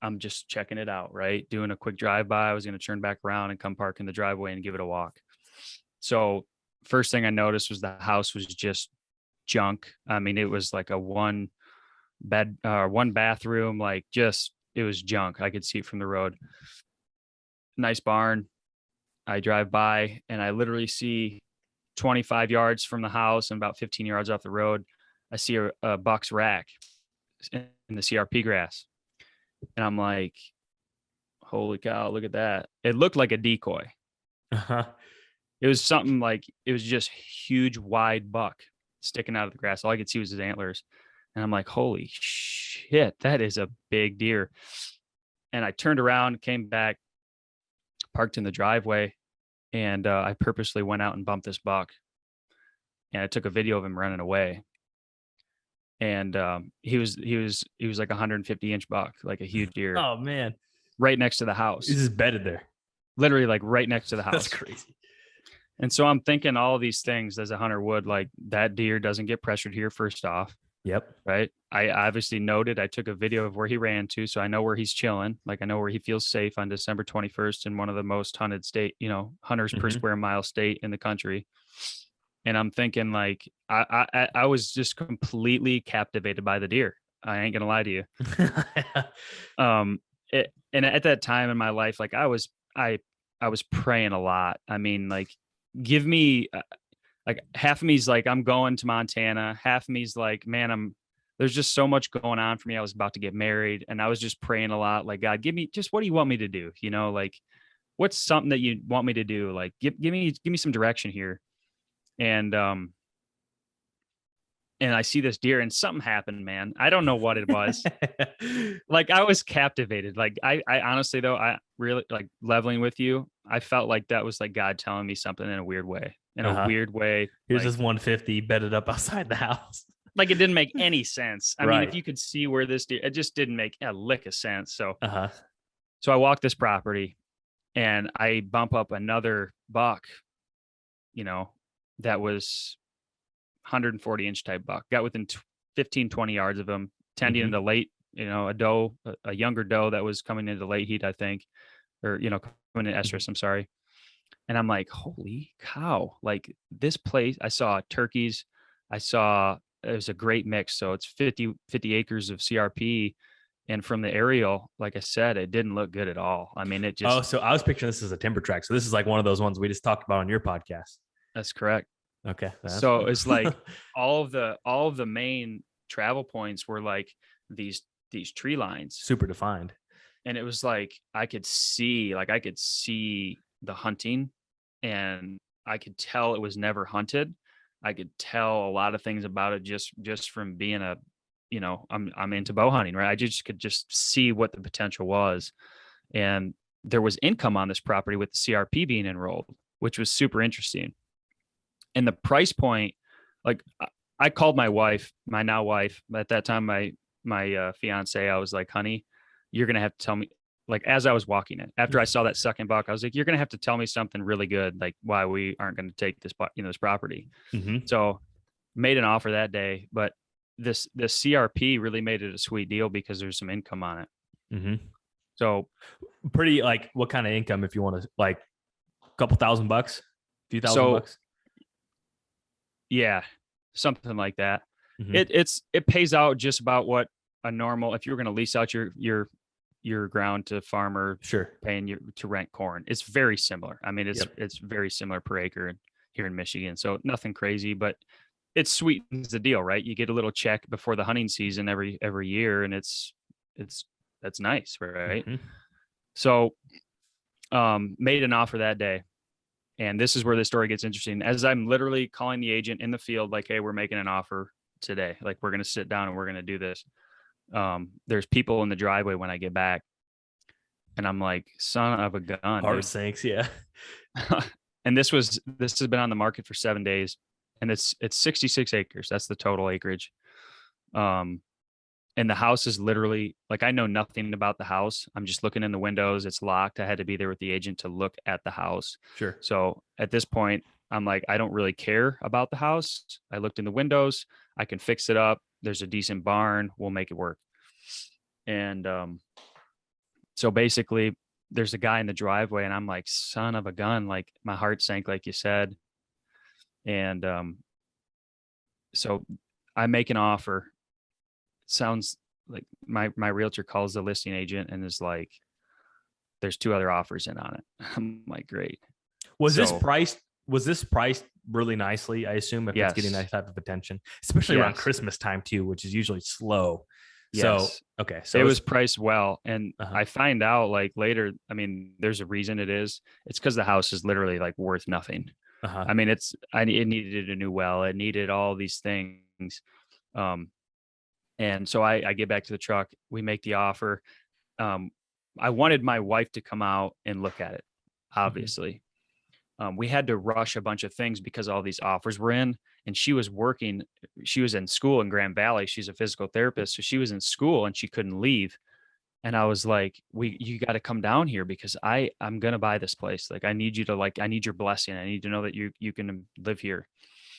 [SPEAKER 2] I'm just checking it out, right? Doing a quick drive by. I was going to turn back around and come park in the driveway and give it a walk. So first thing I noticed was the house was just junk. I mean, it was like a one bathroom, like just, it was junk. I could see it from the road. Nice barn. I drive by and I literally see 25 yards from the house and about 15 yards off the road, I see a buck's rack in the CRP grass. And I'm like, holy cow, look at that. It looked like a decoy.
[SPEAKER 1] Uh-huh.
[SPEAKER 2] It was something like, it was just huge, wide buck sticking out of the grass. All I could see was his antlers. And I'm like, holy shit, that is a big deer. And I turned around, came back, parked in the driveway, and I purposely went out and bumped this buck. And I took a video of him running away. And he was like 150-inch buck, like a huge deer,
[SPEAKER 1] Oh man,
[SPEAKER 2] right next to the house.
[SPEAKER 1] he's just bedded there.
[SPEAKER 2] Literally, like right next to the house.
[SPEAKER 1] That's crazy.
[SPEAKER 2] And so I'm thinking all these things as a hunter would, like that deer doesn't get pressured here, first off.
[SPEAKER 1] Yep.
[SPEAKER 2] Right. I obviously noted, I took a video of where he ran to. So I know where he's chilling. Like I know where he feels safe on December 21st in one of the most hunted state, hunters per square mile state in the country. And I'm thinking like, I was just completely captivated by the deer. I ain't gonna lie to you. And at that time in my life, like I was praying a lot. I mean, like, give me like half of me's like, I'm going to Montana. Half of me's like, man, there's just so much going on for me. I was about to get married and I was just praying a lot. Like, God, give me just, what do you want me to do? Like what's something that you want me to do? Like, give me some direction here. And I see this deer and something happened, man. I don't know what it was. Like I was captivated. Like I honestly though, I really, like, leveling with you, I felt like that was like God telling me something in a weird way. A weird way.
[SPEAKER 1] Here's
[SPEAKER 2] like,
[SPEAKER 1] this 150 bedded up outside the house.
[SPEAKER 2] Like it didn't make any sense. I mean,
[SPEAKER 1] Right.
[SPEAKER 2] if you could see where this deer, it just didn't make a lick of sense. So
[SPEAKER 1] Uh-huh.
[SPEAKER 2] so I walk this property and I bump up another buck, that was 140-inch type buck. Got within 15, 20 yards of him, tending into late, a doe, a younger doe that was coming into late heat, I think, or, coming in estrus, I'm sorry. And I'm like, holy cow, like this place, I saw turkeys. It was a great mix. So it's 50 acres of CRP. And from the aerial, like I said, it didn't look good at all. I mean, it just.
[SPEAKER 1] Oh, so I was picturing this as a timber track. So this is like one of those ones we just talked about on your podcast.
[SPEAKER 2] That's correct.
[SPEAKER 1] Okay.
[SPEAKER 2] So cool. It's like all of the main travel points were like these tree lines,
[SPEAKER 1] super defined.
[SPEAKER 2] And it was like I could see the hunting, and I could tell it was never hunted. I could tell a lot of things about it just from being I'm into bow hunting, right? I could just see what the potential was. And there was income on this property with the CRP being enrolled, which was super interesting. And the price point, like I called my wife, my now wife, at that time, my fiance, I was like, honey, you're going to have to tell me, like, as I was walking it, after I saw that second buck, I was like, you're going to have to tell me something really good, like why we aren't going to take this, this property. So made an offer that day, but this CRP really made it a sweet deal because there's some income on it. So
[SPEAKER 1] pretty, like, what kind of income, if you want to, like a couple $1,000, a few $1,000?
[SPEAKER 2] Yeah, something like that. It pays out just about what a normal, if you were going to lease out your ground to farmer,
[SPEAKER 1] sure,
[SPEAKER 2] paying you to rent corn, it's very similar. I mean, it's very similar per acre here in Michigan. So nothing crazy, but it sweetens the deal, right? You get a little check before the hunting season every year, and that's nice, right? So made an offer that day. And this is where the story gets interesting. As I'm literally calling the agent in the field, like, hey, we're making an offer today. Like, we're going to sit down and we're going to do this. There's people in the driveway when I get back. And I'm like, son of a gun.
[SPEAKER 1] Heart sinks, yeah.
[SPEAKER 2] And this has been on the market for 7 days. And it's 66 acres. That's the total acreage. And the house is literally, like, I know nothing about the house. I'm just looking in the windows. It's locked. I had to be there with the agent to look at the house.
[SPEAKER 1] Sure.
[SPEAKER 2] So at this point, I'm like, I don't really care about the house. I looked in the windows. I can fix it up. There's a decent barn. We'll make it work. And So basically there's a guy in the driveway and I'm like, son of a gun, like my heart sank, like you said. And so I make an offer. Sounds like my realtor calls the listing agent and is like, there's 2 other offers in on it. I'm like, great.
[SPEAKER 1] Was this
[SPEAKER 2] So
[SPEAKER 1] priced? Was this priced really nicely? I assume if it's getting
[SPEAKER 2] yes,
[SPEAKER 1] that type of attention, especially around
[SPEAKER 2] yes,
[SPEAKER 1] Christmas time too, which is usually slow. So
[SPEAKER 2] yes.
[SPEAKER 1] okay,
[SPEAKER 2] It
[SPEAKER 1] so
[SPEAKER 2] was
[SPEAKER 1] it's
[SPEAKER 2] priced well. And
[SPEAKER 1] uh-huh,
[SPEAKER 2] I find out like later, I mean, there's a reason it is. It's because the house is literally like worth nothing.
[SPEAKER 1] uh-huh.
[SPEAKER 2] I mean, it needed a new well. It needed all these things. Um, and so I get back to the truck. We make the offer. Um, I wanted my wife to come out and look at it,
[SPEAKER 1] Mhm.
[SPEAKER 2] obviously. We had to rush a bunch of things because all these offers were in, and she was working. She was in school in Grand Valley. She's a physical therapist. So she was in school and she couldn't leave. And I was like, you got to come down here because I'm going to buy this place. Like, I need you to I need your blessing. I need to know that you can live here.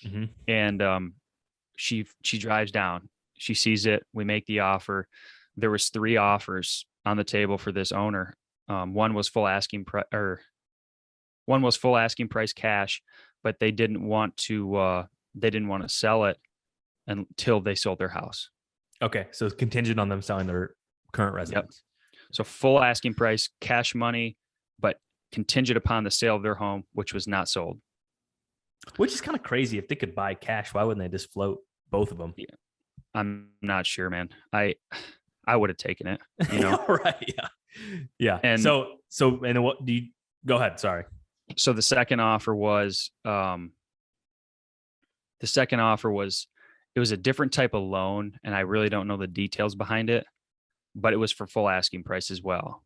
[SPEAKER 1] Mhm.
[SPEAKER 2] And, she drives down, she sees it. We make the offer. There was 3 offers on the table for this owner. One was full asking price, or one was full asking price cash, but they didn't want to sell it until they sold their house.
[SPEAKER 1] Okay, so it's contingent on them selling their current
[SPEAKER 2] Yep.
[SPEAKER 1] residence,
[SPEAKER 2] So full asking price, cash money, but contingent upon the sale of their home, which was not sold.
[SPEAKER 1] which is kind of crazy. If they could buy cash, why wouldn't they just float both of them?
[SPEAKER 2] Yeah, I'm not sure, man. I would have taken it, you know.
[SPEAKER 1] Right? Yeah, yeah.
[SPEAKER 2] And
[SPEAKER 1] So and what do you go ahead? Sorry.
[SPEAKER 2] so the second offer was it was a different type of loan, and I really don't know the details behind it, but it was for full asking price as well.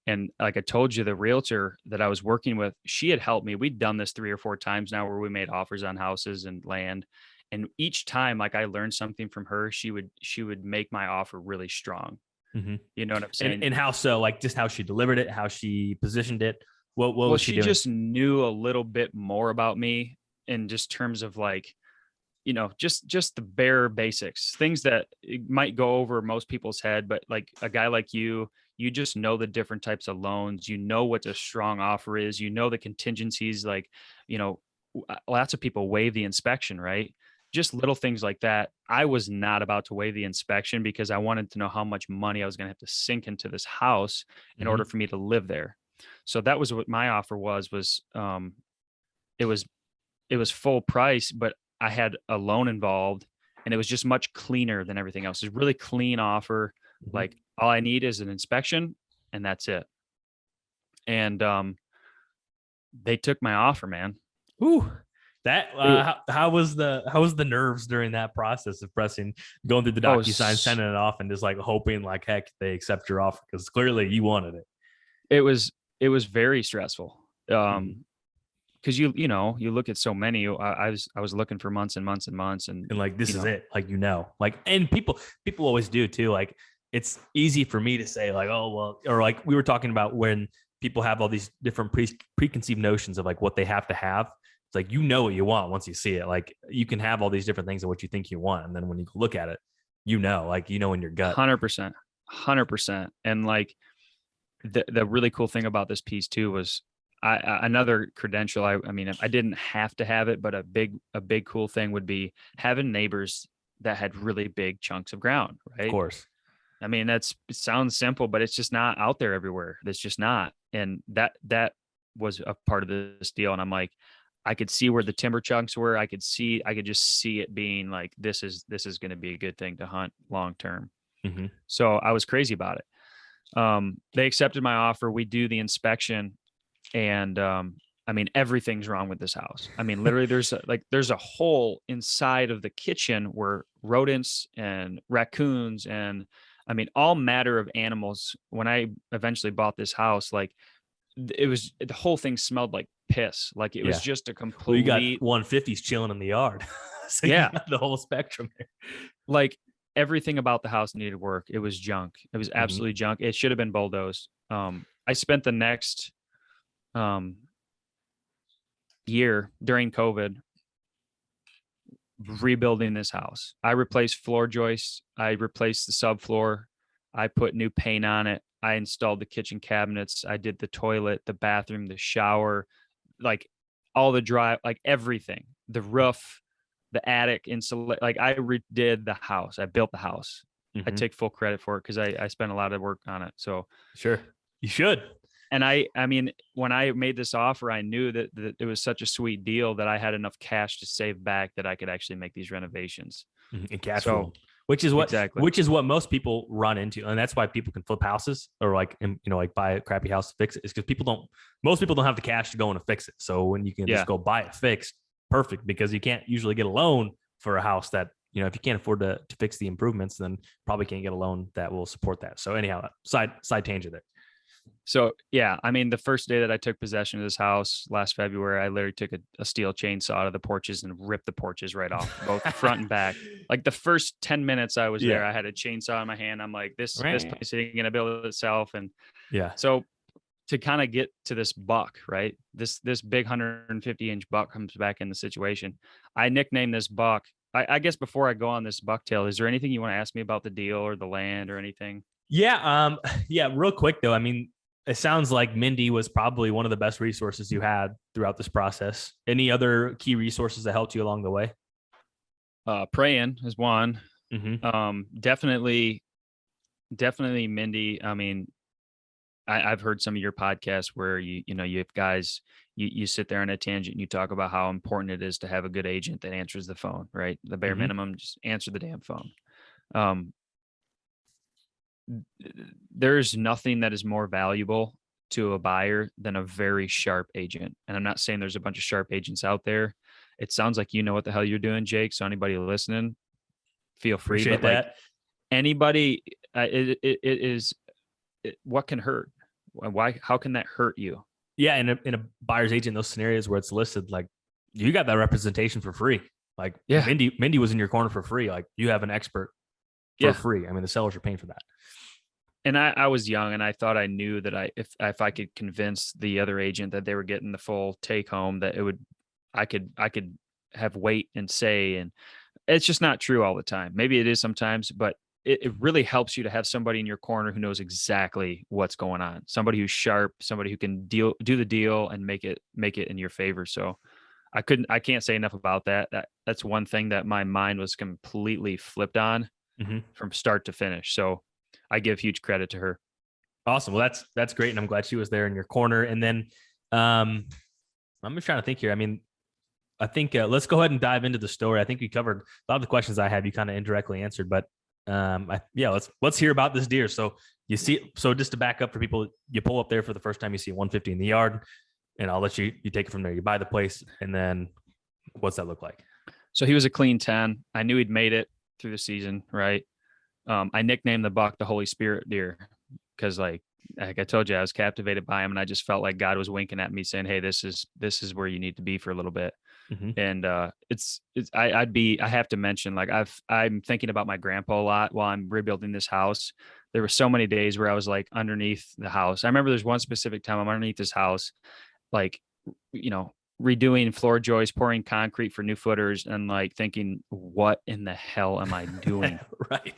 [SPEAKER 2] And like I told you, the realtor that I was working with, she had helped me. We'd done this 3 or 4 times now where we made offers on houses and land. And each time, like I learned something from her, she would make my offer really strong.
[SPEAKER 1] Hmm.
[SPEAKER 2] You know what I'm
[SPEAKER 1] And
[SPEAKER 2] saying?
[SPEAKER 1] and how so? Like just how she delivered it, how she positioned it. What
[SPEAKER 2] Well,
[SPEAKER 1] was she
[SPEAKER 2] she
[SPEAKER 1] doing?
[SPEAKER 2] just knew a little bit more about me in just terms of like, just the bare basics, things that it might go over most people's head, but like a guy like you just know the different types of loans, you know what a strong offer is, you know the contingencies, like, you know, lots of people waive the inspection, right? Just little things like that. I was not about to waive the inspection because I wanted to know how much money I was going to have to sink into this house in order
[SPEAKER 1] Hmm.
[SPEAKER 2] for me to live there. So that was what my offer was it was it was full price, but I had a loan involved and it was just much cleaner than everything else. It's a really clean offer.
[SPEAKER 1] Hmm.
[SPEAKER 2] Like all I need is an inspection and that's it. And they took my offer, man.
[SPEAKER 1] Ooh, that
[SPEAKER 2] It,
[SPEAKER 1] how was the nerves during that process of pressing, going through the
[SPEAKER 2] oh,
[SPEAKER 1] DocuSign, sending it off, and just like hoping like heck they accept your offer because clearly you wanted it.
[SPEAKER 2] it was it was very stressful.
[SPEAKER 1] Mhm.
[SPEAKER 2] Because you look at so many. I was looking for months and months and months, and
[SPEAKER 1] And like this
[SPEAKER 2] you
[SPEAKER 1] is
[SPEAKER 2] know,
[SPEAKER 1] it, like like, and people always do too. Like it's easy for me to say like, oh well, or like we were talking about when people have all these different preconceived notions of like what they have to have. It's like you know what you want once you see it. Like you can have all these different things of what you think you want, and then when you look at it, like in your gut.
[SPEAKER 2] 100%, 100%, and like the really cool thing about this piece too was another credential. I mean, I didn't have to have it, but a big cool thing would be having neighbors that had really big chunks of ground,
[SPEAKER 1] Of
[SPEAKER 2] right?
[SPEAKER 1] course.
[SPEAKER 2] I mean, it sounds simple, but it's just not out there everywhere. That's just not. And that was a part of this deal. And I'm like, I could see where the timber chunks were. I could just see it being like, this is going to be a good thing to hunt long term.
[SPEAKER 1] Hmm.
[SPEAKER 2] So I was crazy about it. They accepted my offer. We do the inspection, and I mean everything's wrong with this house. I mean, literally, there's a hole inside of the kitchen where rodents and raccoons and I mean all matter of animals. When I eventually bought this house, like the whole thing smelled like piss. Like it was
[SPEAKER 1] Yeah.
[SPEAKER 2] just a
[SPEAKER 1] Well, you got
[SPEAKER 2] complete
[SPEAKER 1] 150s chilling in the yard, so you
[SPEAKER 2] yeah.
[SPEAKER 1] got the whole spectrum there.
[SPEAKER 2] Like everything about the house needed work. It was junk. It was
[SPEAKER 1] Hmm.
[SPEAKER 2] absolutely junk. It should have been bulldozed. I spent the next um, year during COVID rebuilding this house. I replaced floor joists. I replaced the subfloor. I put new paint on it. I installed the kitchen cabinets. I did the toilet, the bathroom, the shower, like all the like everything, the roof, the attic, like I redid the house. I built the house. I
[SPEAKER 1] Mm-hmm.
[SPEAKER 2] take full credit for it because I spent a lot of work on it. So
[SPEAKER 1] Sure. You should.
[SPEAKER 2] and I mean, when I made this offer, I knew that it was such a sweet deal that I had enough cash to save back that I could actually make these renovations.
[SPEAKER 1] And cash
[SPEAKER 2] So
[SPEAKER 1] flow, which is
[SPEAKER 2] exactly.
[SPEAKER 1] what most people run into, and that's why people can flip houses or like like buy a crappy house to fix it. Is because most people don't have the cash to go in and fix it. So when you can just go buy it fixed, perfect, because you can't usually get a loan for a house that if you can't afford to fix the improvements, then probably can't get a loan that will support that. So anyhow, side tangent there.
[SPEAKER 2] So yeah, I mean, the first day that I took possession of this house last February, I literally took a steel chainsaw out of the porches and ripped the porches right off, both front and back. Like the first 10 minutes I was there, I had a chainsaw in my hand. I'm like, this place isn't going to build itself. And so to kind of get to this buck, right? This big 150-inch buck comes back in the situation. I nicknamed this buck. I guess before I go on this bucktail, is there anything you want to ask me about the deal or the land or anything?
[SPEAKER 1] Yeah. Real quick though. I mean, it sounds like Mindy was probably one of the best resources you had throughout this process. Any other key resources that helped you along the way?
[SPEAKER 2] Praying is one.
[SPEAKER 1] Mm-hmm.
[SPEAKER 2] Definitely Mindy. I mean, I've heard some of your podcasts where you have guys, you sit there on a tangent and you talk about how important it is to have a good agent that answers the phone, right? The bare minimum, just answer the damn phone. There's nothing that is more valuable to a buyer than a very sharp agent. And I'm not saying there's a bunch of sharp agents out there. It sounds like you know what the hell you're doing, Jake. So anybody listening, feel free.
[SPEAKER 1] Appreciate
[SPEAKER 2] but
[SPEAKER 1] that.
[SPEAKER 2] Like anybody, what can hurt? Why? How can that hurt you?
[SPEAKER 1] Yeah, in a buyer's agent, those scenarios where it's listed, like you got that representation for free. Like Mindy was in your corner for free. Like you have an expert for free. I mean, the sellers are paying for that.
[SPEAKER 2] And I was young and I thought I knew that if I could convince the other agent that they were getting the full take home, that I could have weight and say, and it's just not true all the time. Maybe it is sometimes, but it really helps you to have somebody in your corner who knows exactly what's going on. Somebody who's sharp, somebody who can do the deal and make it in your favor. So I can't say enough about that. That's one thing that my mind was completely flipped on from start to finish. So I give huge credit to her.
[SPEAKER 1] Awesome. Well, that's great. And I'm glad she was there in your corner. And then I'm just trying to think here. I mean, I think let's go ahead and dive into the story. I think we covered a lot of the questions I had. You kind of indirectly answered, but let's hear about this deer. So just to back up for people, you pull up there for the first time, you see 150 in the yard, and I'll let you take it from there. You buy the place, and then what's that look like?
[SPEAKER 2] So he was a clean 10. I knew he'd made it through the season, right? I nicknamed the buck the Holy Spirit deer because like I told you, I was captivated by him, and I just felt like God was winking at me saying, hey, this is where you need to be for a little bit. And I have to mention, like I'm thinking about my grandpa a lot while I'm rebuilding this house. There were so many days where I was like underneath the house. I remember there's one specific time I'm underneath this house, like, redoing floor joists, pouring concrete for new footers, and like thinking, what in the hell am I doing?
[SPEAKER 1] Right.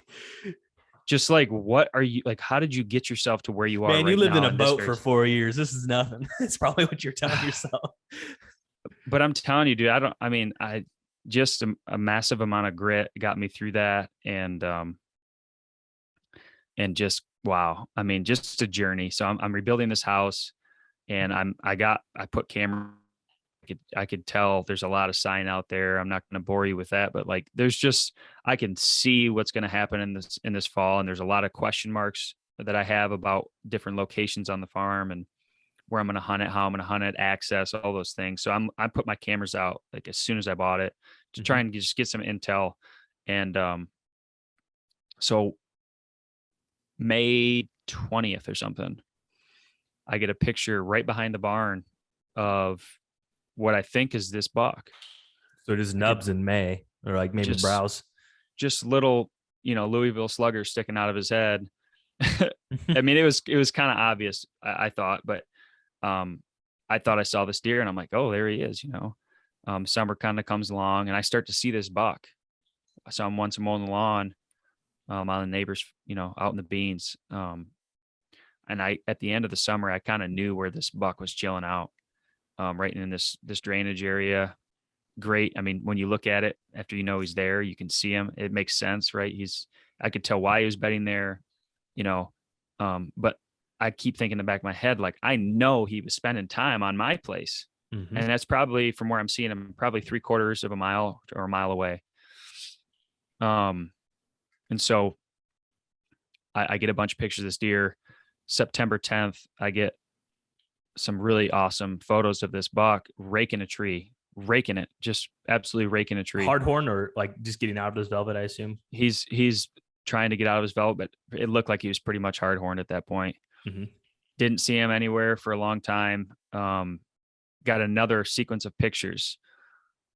[SPEAKER 2] Just like, what are you like? How did you get yourself to where you are?
[SPEAKER 1] Man,
[SPEAKER 2] right
[SPEAKER 1] you lived
[SPEAKER 2] now
[SPEAKER 1] in a boat for 4 years. This is nothing. It's probably what you're telling yourself.
[SPEAKER 2] But I'm telling you, dude, I just a massive amount of grit got me through that. And just, wow. I mean, just a journey. So I'm rebuilding this house, and I put camera. I could tell there's a lot of sign out there. I'm not going to bore you with that, but like, I can see what's going to happen in this fall. And there's a lot of question marks that I have about different locations on the farm and where I'm going to hunt it, how I'm going to hunt it, access, all those things. So I put my cameras out like as soon as I bought it to try and just get some intel. And so May 20th or something, I get a picture right behind the barn of what I think is this buck.
[SPEAKER 1] So it is nubs in May, or like maybe browse.
[SPEAKER 2] Just little, Louisville slugger sticking out of his head. I mean, it was kind of obvious, I thought, but I thought I saw this deer, and I'm like, oh, there he is. Summer kind of comes along, and I start to see this buck. I saw him once mowing the lawn, on the neighbors, out in the beans. And at the end of the summer, I kind of knew where this buck was chilling out, right in this drainage area. Great. I mean, when you look at it after you know he's there, you can see him. It makes sense, right? I could tell why he was bedding there, you know. But I keep thinking in the back of my head, like, I know he was spending time on my place.
[SPEAKER 1] Mm-hmm.
[SPEAKER 2] And that's probably, from where I'm seeing him, probably 3/4 of a mile or a mile away. And so I get a bunch of pictures of this deer. September 10th, I get some really awesome photos of this buck raking a tree, raking it, just absolutely raking a tree.
[SPEAKER 1] Hard horn, or like just getting out of his velvet, I assume?
[SPEAKER 2] He's trying to get out of his velvet, but it looked like he was pretty much hard horned at that point.
[SPEAKER 1] Mm-hmm.
[SPEAKER 2] Didn't see him anywhere for a long time. Got another sequence of pictures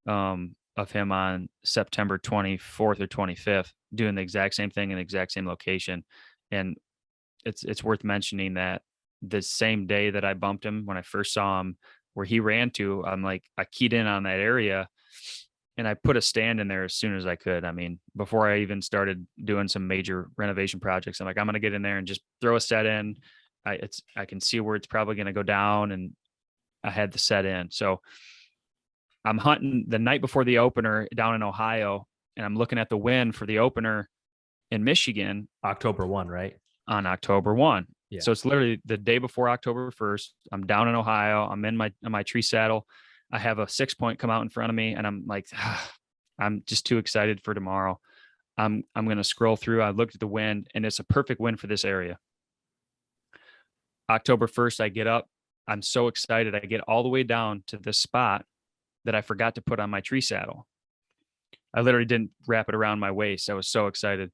[SPEAKER 2] of him on September 24th or 25th doing the exact same thing in the exact same location. And it's worth mentioning that the same day that I bumped him, when I first saw him, where he ran to, I'm like, I keyed in on that area and I put a stand in there as soon as I could. I mean, before I even started doing some major renovation projects, I'm like, I'm going to get in there and just throw a set in. I can see where it's probably going to go down, and I had the set in. So I'm hunting the night before the opener down in Ohio, and I'm looking at the wind for the opener in Michigan.
[SPEAKER 1] October 1, right?
[SPEAKER 2] On October 1.
[SPEAKER 1] Yeah.
[SPEAKER 2] So it's literally the day before October 1st. I'm down in Ohio. I'm in my tree saddle. I have a 6-point come out in front of me, and I'm like, I'm just too excited for tomorrow. I'm going to scroll through. I looked at the wind, and it's a perfect wind for this area. October 1st, I get up. I'm so excited. I get all the way down to this spot that I forgot to put on my tree saddle. I literally didn't wrap it around my waist. I was so excited.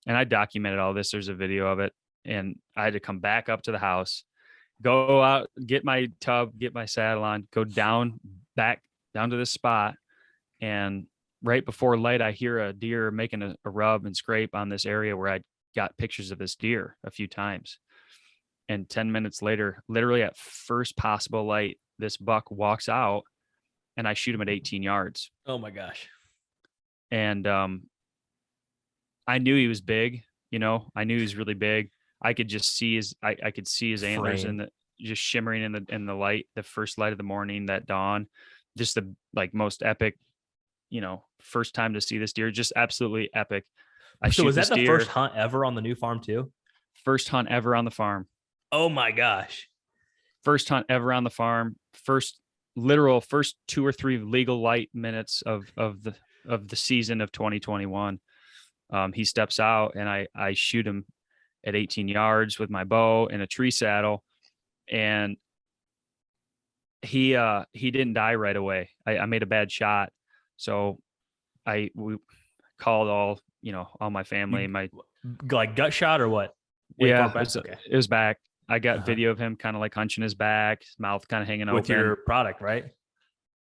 [SPEAKER 2] And I documented all this. There's a video of it. And I had to come back up to the house, go out, get my tub, get my saddle on, go back down to this spot. And right before light, I hear a deer making a rub and scrape on this area where I got pictures of this deer a few times. And 10 minutes later, literally at first possible light, this buck walks out, and I shoot him at 18 yards.
[SPEAKER 1] Oh my gosh.
[SPEAKER 2] And I knew he was big, I knew he was really big. I could just see I could see his antlers just shimmering in the light, the first light of the morning, that dawn. Just the most epic, first time to see this deer, just absolutely epic.
[SPEAKER 1] So was that the first hunt ever on the new farm too?
[SPEAKER 2] First hunt ever on the farm.
[SPEAKER 1] Oh my gosh.
[SPEAKER 2] First hunt ever on the farm. First 2 or 3 legal light minutes of the season of 2021. He steps out, and I shoot him at 18 yards with my bow in a tree saddle, and he didn't die right away. I made a bad shot, so we called all my family.
[SPEAKER 1] Like gut shot or what?
[SPEAKER 2] Yeah, it was back. I got video of him kind of like hunching his back, his mouth kind of hanging open.
[SPEAKER 1] With your product, right?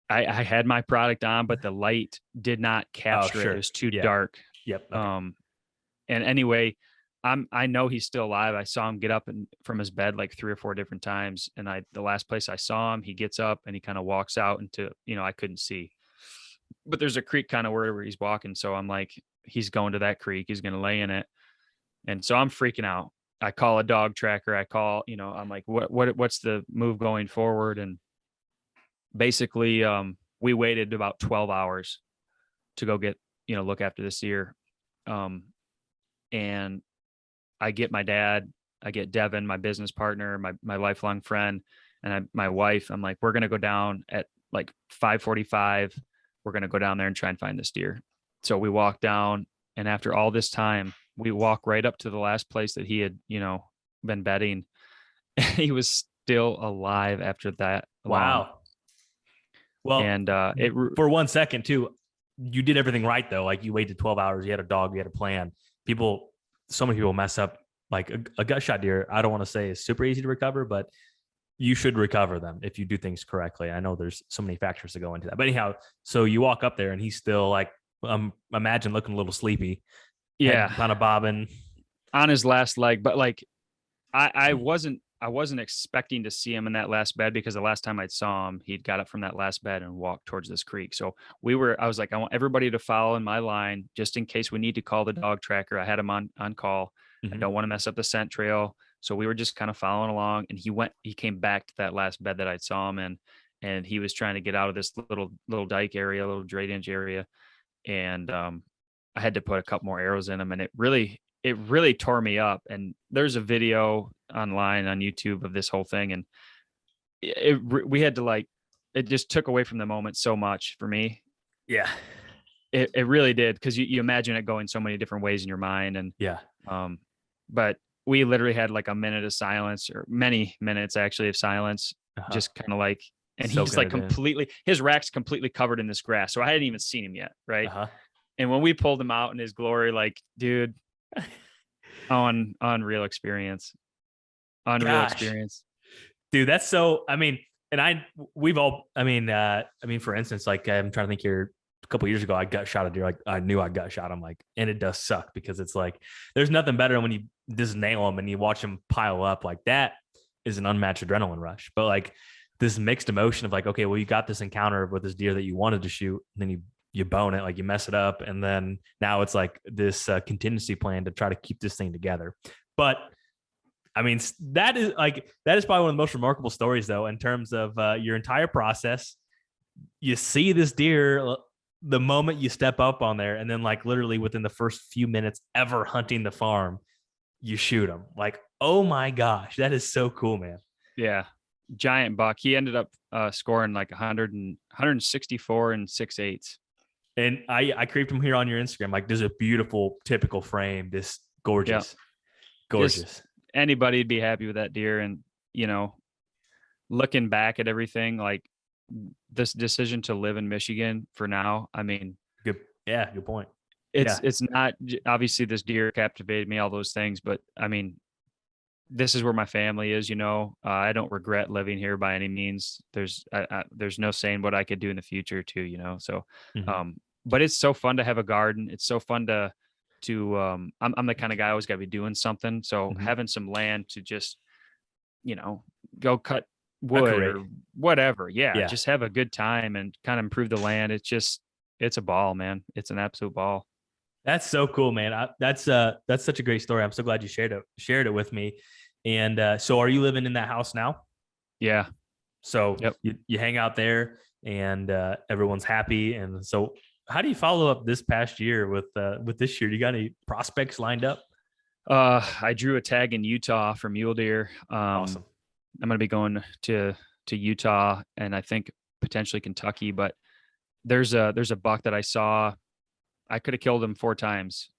[SPEAKER 2] I had my product on, but the light did not capture it. It was too dark.
[SPEAKER 1] Yep. Okay.
[SPEAKER 2] And anyway, I know he's still alive. I saw him get up from his bed like 3 or 4 different times. And the last place I saw him, he gets up and he kind of walks out into, I couldn't see, but there's a creek kind of where he's walking. So I'm like, he's going to that creek. He's going to lay in it. And so I'm freaking out. I call a dog tracker. I'm like, what's the move going forward? And basically, we waited about 12 hours to go get, look after this deer. And I get my dad, I get Devin, my business partner, my lifelong friend, and my wife. I'm like, we're going to go down at like 5:45. We're going to go down there and try and find this deer. So we walk down, and after all this time, we walk right up to the last place that he had, been bedding. He was still alive after that.
[SPEAKER 1] Wow. Well,
[SPEAKER 2] and
[SPEAKER 1] for 1 second too, you did everything right though. Like, you waited 12 hours, you had a dog, you had a plan. So many people mess up. Like a gut shot deer, I don't want to say is super easy to recover, but you should recover them if you do things correctly. I know there's so many factors to go into that. But anyhow, so you walk up there and he's still like, imagine looking a little sleepy.
[SPEAKER 2] Yeah.
[SPEAKER 1] Kind of bobbing
[SPEAKER 2] on his last leg. But like, I wasn't expecting to see him in that last bed, because the last time I saw him, he'd got up from that last bed and walked towards this creek. So I was like, I want everybody to follow in my line just in case we need to call the dog tracker. I had him on call. Mm-hmm. I don't want to mess up the scent trail. So we were just kind of following along, and he came back to that last bed that I saw him in, and he was trying to get out of this little dike area, little drainage area. And I had to put a couple more arrows in him, and it really tore me up. And there's a video online on YouTube of this whole thing, and we had to like, it just took away from the moment so much for me.
[SPEAKER 1] Yeah.
[SPEAKER 2] It really did, because you imagine it going so many different ways in your mind. And
[SPEAKER 1] Yeah.
[SPEAKER 2] but we literally had like a minute of silence, or many minutes actually of silence, just kind of like, and he's
[SPEAKER 1] Soaking
[SPEAKER 2] like
[SPEAKER 1] it in.
[SPEAKER 2] completely, his rack's completely covered in this grass. So I hadn't even seen him yet. Right. And when we pulled him out in his glory, like, dude, unreal experience. Unreal
[SPEAKER 1] Gosh.
[SPEAKER 2] experience.
[SPEAKER 1] Dude, that's so, I mean, and we've all, I mean, for instance, like, I'm trying to think here, a couple years ago, I gut shot a deer. Like, I knew I gut shot him, like, and it does suck, because it's like, there's nothing better when you just nail them and you watch them pile up. Like, that is an unmatched adrenaline rush. But like, this mixed emotion of like, okay, well, you got this encounter with this deer that you wanted to shoot, and then you bone it, like you mess it up. And then now it's like this contingency plan to try to keep this thing together. But I mean, that is probably one of the most remarkable stories, though, in terms of your entire process. You see this deer the moment you step up on there, and then like literally within the first few minutes ever hunting the farm, you shoot him. Like, oh my gosh, that is so cool, man.
[SPEAKER 2] Yeah. Giant buck. He ended up scoring like 164 and 6/8.
[SPEAKER 1] And I creeped him here on your Instagram. Like, there's a beautiful, typical frame. This gorgeous, gorgeous.
[SPEAKER 2] Just anybody'd be happy with that deer. And, you know, looking back at everything, like this decision to live in Michigan for now, I mean,
[SPEAKER 1] Good. Yeah, good point.
[SPEAKER 2] it's not, obviously this deer captivated me, all those things, but I mean, this is where my family is, you know. I don't regret living here by any means. There's no saying what I could do in the future too, you know. So, but it's so fun to have a garden. It's so fun to I'm the kind of guy always got to be doing something. So having some land to just, you know, go cut wood or whatever. Yeah, just have a good time and kind of improve the land. It's a ball, man. It's an absolute ball.
[SPEAKER 1] That's so cool, man. That's such a great story. I'm so glad you shared it with me. And so, are you living in that house now?
[SPEAKER 2] Yeah.
[SPEAKER 1] So you hang out there, and everyone's happy. And so, how do you follow up this past year with this year? Do you got any prospects lined up?
[SPEAKER 2] I drew a tag in Utah for mule deer.
[SPEAKER 1] Awesome.
[SPEAKER 2] I'm going to be going to Utah, and I think potentially Kentucky. But there's a buck that I saw. I could have killed him 4 times,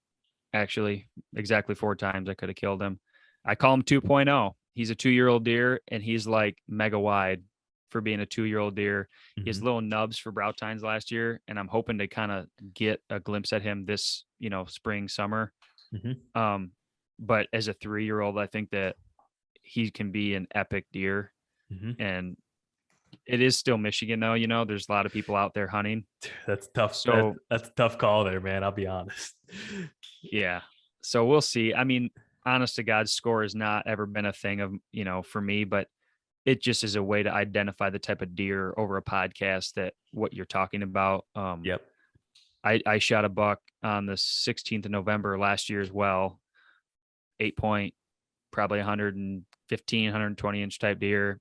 [SPEAKER 2] actually, exactly 4 times. I could have killed him. I call him 2.0. He's a 2-year-old deer, and he's like mega wide for being a 2-year-old deer. He has little nubs for brow tines last year, and I'm hoping to kind of get a glimpse at him this, you know, spring, summer. But as a 3-year-old, I think that he can be an epic deer. And it is still Michigan, though. You know, there's a lot of people out there hunting.
[SPEAKER 1] That's tough.
[SPEAKER 2] So
[SPEAKER 1] that's a tough call there, man. I'll be honest.
[SPEAKER 2] Yeah. So we'll see. I mean, honest to God, score has not ever been a thing of, you know, for me, but it just is a way to identify the type of deer over a podcast that what you're talking about. I shot a buck on the 16th of November last year as well. 8-point, probably 115, 120 inch type deer.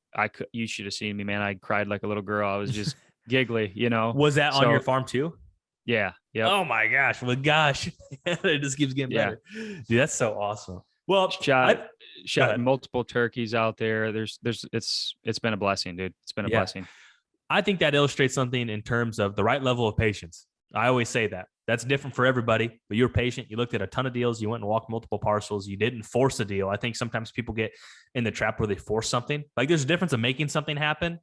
[SPEAKER 2] You should have seen me, man. I cried like a little girl. I was just giggly, you know.
[SPEAKER 1] Was that on your farm too?
[SPEAKER 2] Yeah. Yeah.
[SPEAKER 1] Oh my gosh. Well, gosh, it just keeps getting better. Dude, that's so awesome. Well,
[SPEAKER 2] shot multiple turkeys out there. It's been a blessing, dude. It's been a blessing.
[SPEAKER 1] I think that illustrates something in terms of the right level of patience. I always say that. That's different for everybody, but you're patient. You looked at a ton of deals. You went and walked multiple parcels. You didn't force a deal. I think sometimes people get in the trap where they force something. Like, there's a difference of making something happen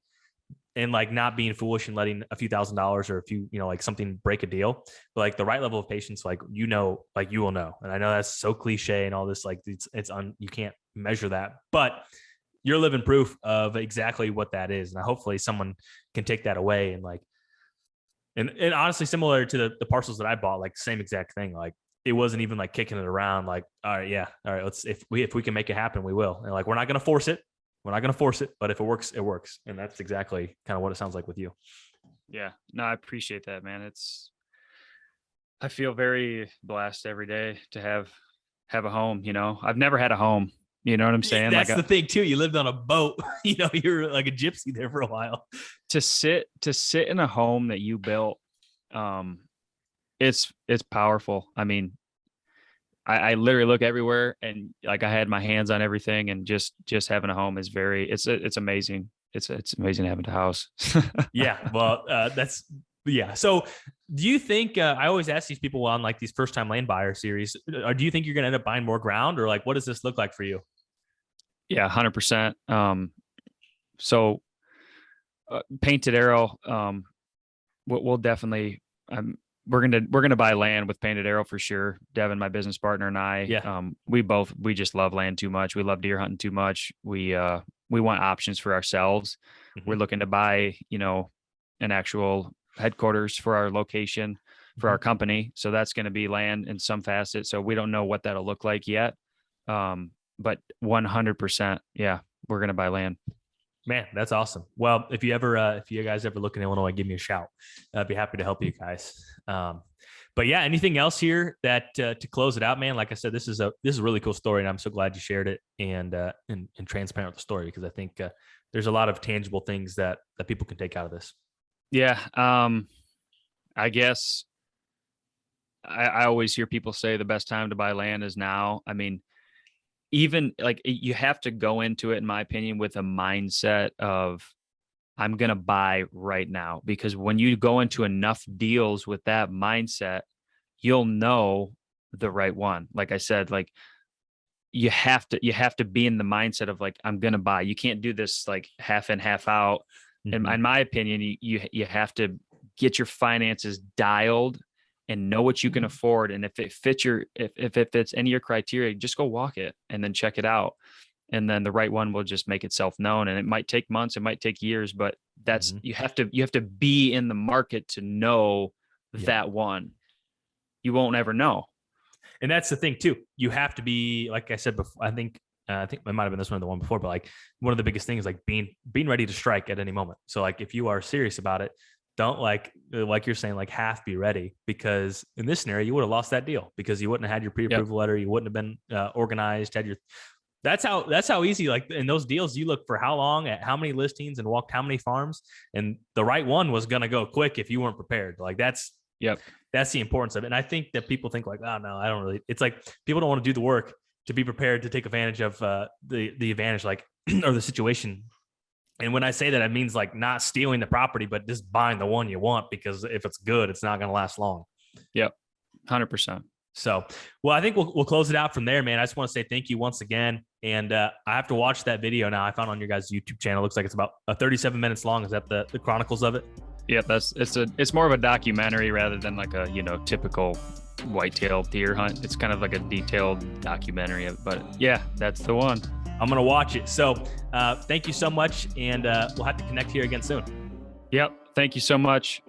[SPEAKER 1] and like not being foolish and letting a few $1,000s or a few, you know, like something break a deal. But like the right level of patience, like, you know, like you will know. And I know that's so cliche and all this, like you can't measure that, but you're living proof of exactly what that is. And hopefully someone can take that away and like, and honestly, similar to the parcels that I bought, like same exact thing. Like, it wasn't even like kicking it around. Like, all right, let's, if we can make it happen, we will. And like, we're not going to force it. We're not going to force it, but if it works, it works. And that's exactly kind of what it sounds like with you.
[SPEAKER 2] Yeah, no, I appreciate that, man. I feel very blessed every day to have a home. You know, I've never had a home. You know what I'm saying?
[SPEAKER 1] That's the thing too. You lived on a boat, you're like a gypsy there for a while.
[SPEAKER 2] To sit in a home that you built, it's powerful. I mean, I literally look everywhere, and like I had my hands on everything, and just having a home is it's amazing. It's amazing having a house.
[SPEAKER 1] Yeah. Well, yeah. So do you think, I always ask these people on like these first time land buyer series, or do you think you're going to end up buying more ground, or like, what does this look like for you?
[SPEAKER 2] Yeah, 100%. So Painted Arrow, we'll definitely, we're gonna buy land with Painted Arrow for sure. Devin, my business partner, and I,
[SPEAKER 1] Yeah.
[SPEAKER 2] We just love land too much. We love deer hunting too much. We want options for ourselves.
[SPEAKER 1] Mm-hmm.
[SPEAKER 2] We're looking to buy, an actual headquarters for our location for our company. So that's going to be land in some facet. So we don't know what that'll look like yet. But 100%, yeah, we're going to buy land.
[SPEAKER 1] Man, that's awesome. Well, if you guys ever look in Illinois, give me a shout. I'd be happy to help you guys. But yeah, anything else here that to close it out, man? Like I said, this is a really cool story, and I'm so glad you shared it and transparent with the story, because I think there's a lot of tangible things that people can take out of this.
[SPEAKER 2] Yeah, I guess I always hear people say the best time to buy land is now. I mean, even like you have to go into it, in my opinion, with a mindset of I'm going to buy right now, because when you go into enough deals with that mindset, you'll know the right one. Like I said, like you have to be in the mindset of like, I'm going to buy. You can't do this like half in, half out.
[SPEAKER 1] Mm-hmm.
[SPEAKER 2] In my opinion, you have to get your finances dialed and know what you can afford. And if it fits if it fits any of your criteria, just go walk it and then check it out. And then the right one will just make itself known. And it might take months, it might take years, but that's, you have to be in the market to know that one. You won't ever know.
[SPEAKER 1] And that's the thing too. You have to be, like I said before, I think it might have been this one or the one before, but like one of the biggest things is like being ready to strike at any moment. So like, if you are serious about it, don't like you're saying, like half be ready, because in this scenario, you would have lost that deal because you wouldn't have had your pre-approval letter. You wouldn't have been organized, that's how easy, like in those deals, you look for how long at how many listings and walked how many farms, and the right one was going to go quick if you weren't prepared. Like that's the importance of it. And I think that people think like, oh no, I don't really, it's like people don't want to do the work to be prepared to take advantage of the advantage, like, or the situation. And when I say that, it means like not stealing the property, but just buying the one you want, because if it's good, it's not going to last long.
[SPEAKER 2] Yep. 100%.
[SPEAKER 1] So, well, I think we'll close it out from there, man. I just want to say thank you once again. And I have to watch that video now. I found on your guys' YouTube channel. It looks like it's about 37 minutes long. Is that the chronicles of it?
[SPEAKER 2] Yeah, it's more of a documentary rather than like a, typical whitetail deer hunt. It's kind of like a detailed documentary of it, but yeah, that's the one.
[SPEAKER 1] I'm going to watch it. So thank you so much. And we'll have to connect here again soon.
[SPEAKER 2] Yep. Thank you so much.